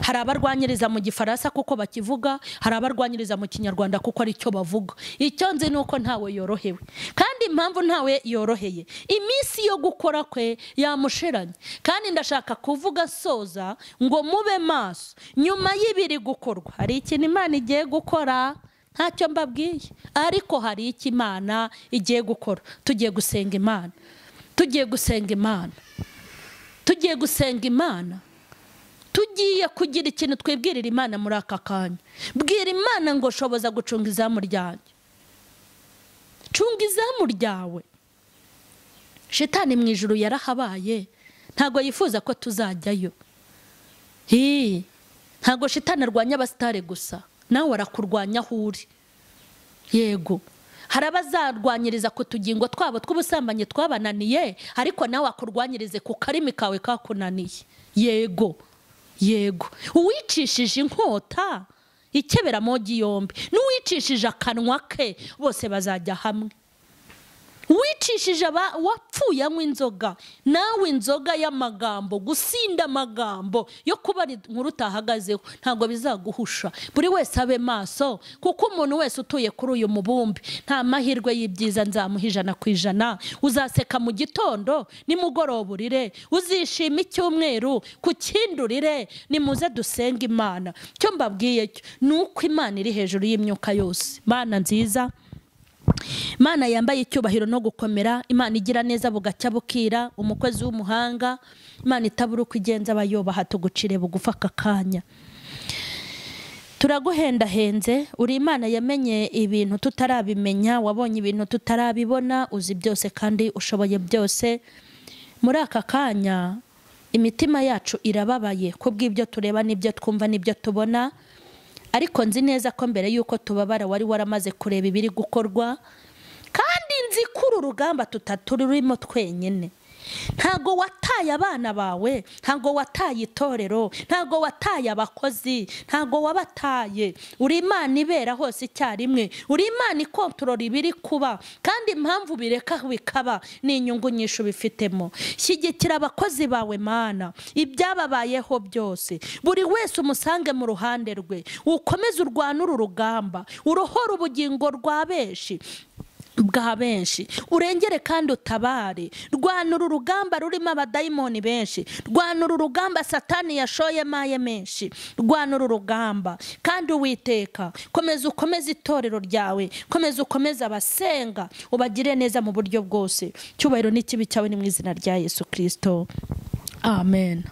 Speaker 1: hari abarwanyiriza mu gifaransa kuko bakivuga hari abarwanyiriza mu kinyarwanda kuko ari cyo bavuga icyo nzi nuko ntawe yorohewe kandi impamvu ntawe yoroheye iminsi yo gukora kwe yamushiranye kandi ndashaka kuvuga soza ngo mube maso nyuma y'ibiri gukorwa hari ikintu Imana igiye gukora ntacyo mbabwiye ariko hari iki Imana igiye gukora tugiye gusenga Imana tugiye gusenga Imana tugiye kugira ikintu twibwirira Imana muri aka kanya bwira Imana ngo shoboza gucunga izamu ryanjye cunga izamu ryawe shitani mu ijuru yarahabaye ntago yifuza ko tuzajyayo ntago shitani arwanya abasitare gusa nawe arakurwanya aho uri yego hari abazarwanyiriza ku tugingo twabo tw'ubusambanyi twabananiye ariko nawe akurwanyirize ku karimi kawe kakunaniye yego uwicishije inkota ikebera mogi yombi n'uwicishije akanwa ke bose bazajya hamwe wicishije wapfuye anywa inzoga nawe inzoga y'amagambo gusinda amagambo yo kuba inkuru utahagazeho ntabwo bizaguhusha buri wese abe maso kuko umuntu wese utuye kuri uyu mubumbi nta mahirwe y'ibyiza nzamuha 100%. Uzaseka mu gitondo nimugoroba urire uzishima icyumweru ku kindurire nimuze dusenga Imana cyo mbabwiye nuko Imana iri hejuru y'imyuka yose Mana nziza Imana yambaye icyubahiro no gukomera Imana igira neza bugacya bukira umukozi w'umuhanga Imana itabura kwigenza abayobaha tugucire bugufa kakanya turaguhendahenze uri Imana yamenye ibintu tutarabimenya wabonye ibintu tutarabibona uzi byose kandi ushoboye byose muri aka kanya imitima yacu irababaye kubw'ibyo tureba n'ibyo twumva n'ibyo tubona ariko nzi neza ko mbere yuko tubabara wari waramaze kureba ibiri gukorwa kandi nzi kuri urugamba tutaturimo twenyene ntago wataye abana bawe ntago wataye itorero ntago wataye abakozi ntago wabataye uri Imana ibera hose icyarimwe uri Imana ikontorora ibiri kuba kandi impamvu bireka bikaba ni inyungu nyinshi bifitemo shyigikira abakozi bawe Mana ibyababayeho byose buri wese umusange mu ruhande rwe ukomeze urwanura urugamba urohora ubugingo rwa beshi bwa benshi, urengere kandi utabare. Rwanura urugamba rurimo abadayimoni benshi, rwanura urugamba satani yashoye maye menshi, rwanura urugamba. Kandi Uwiteka komeza ukomeze itorero ryawe, komeza ukomeze abasenga, ubagire neza mu buryo bwose. Cyubahiro n'ikibi cyawe ni mu izina rya Yesu Kristo, amen.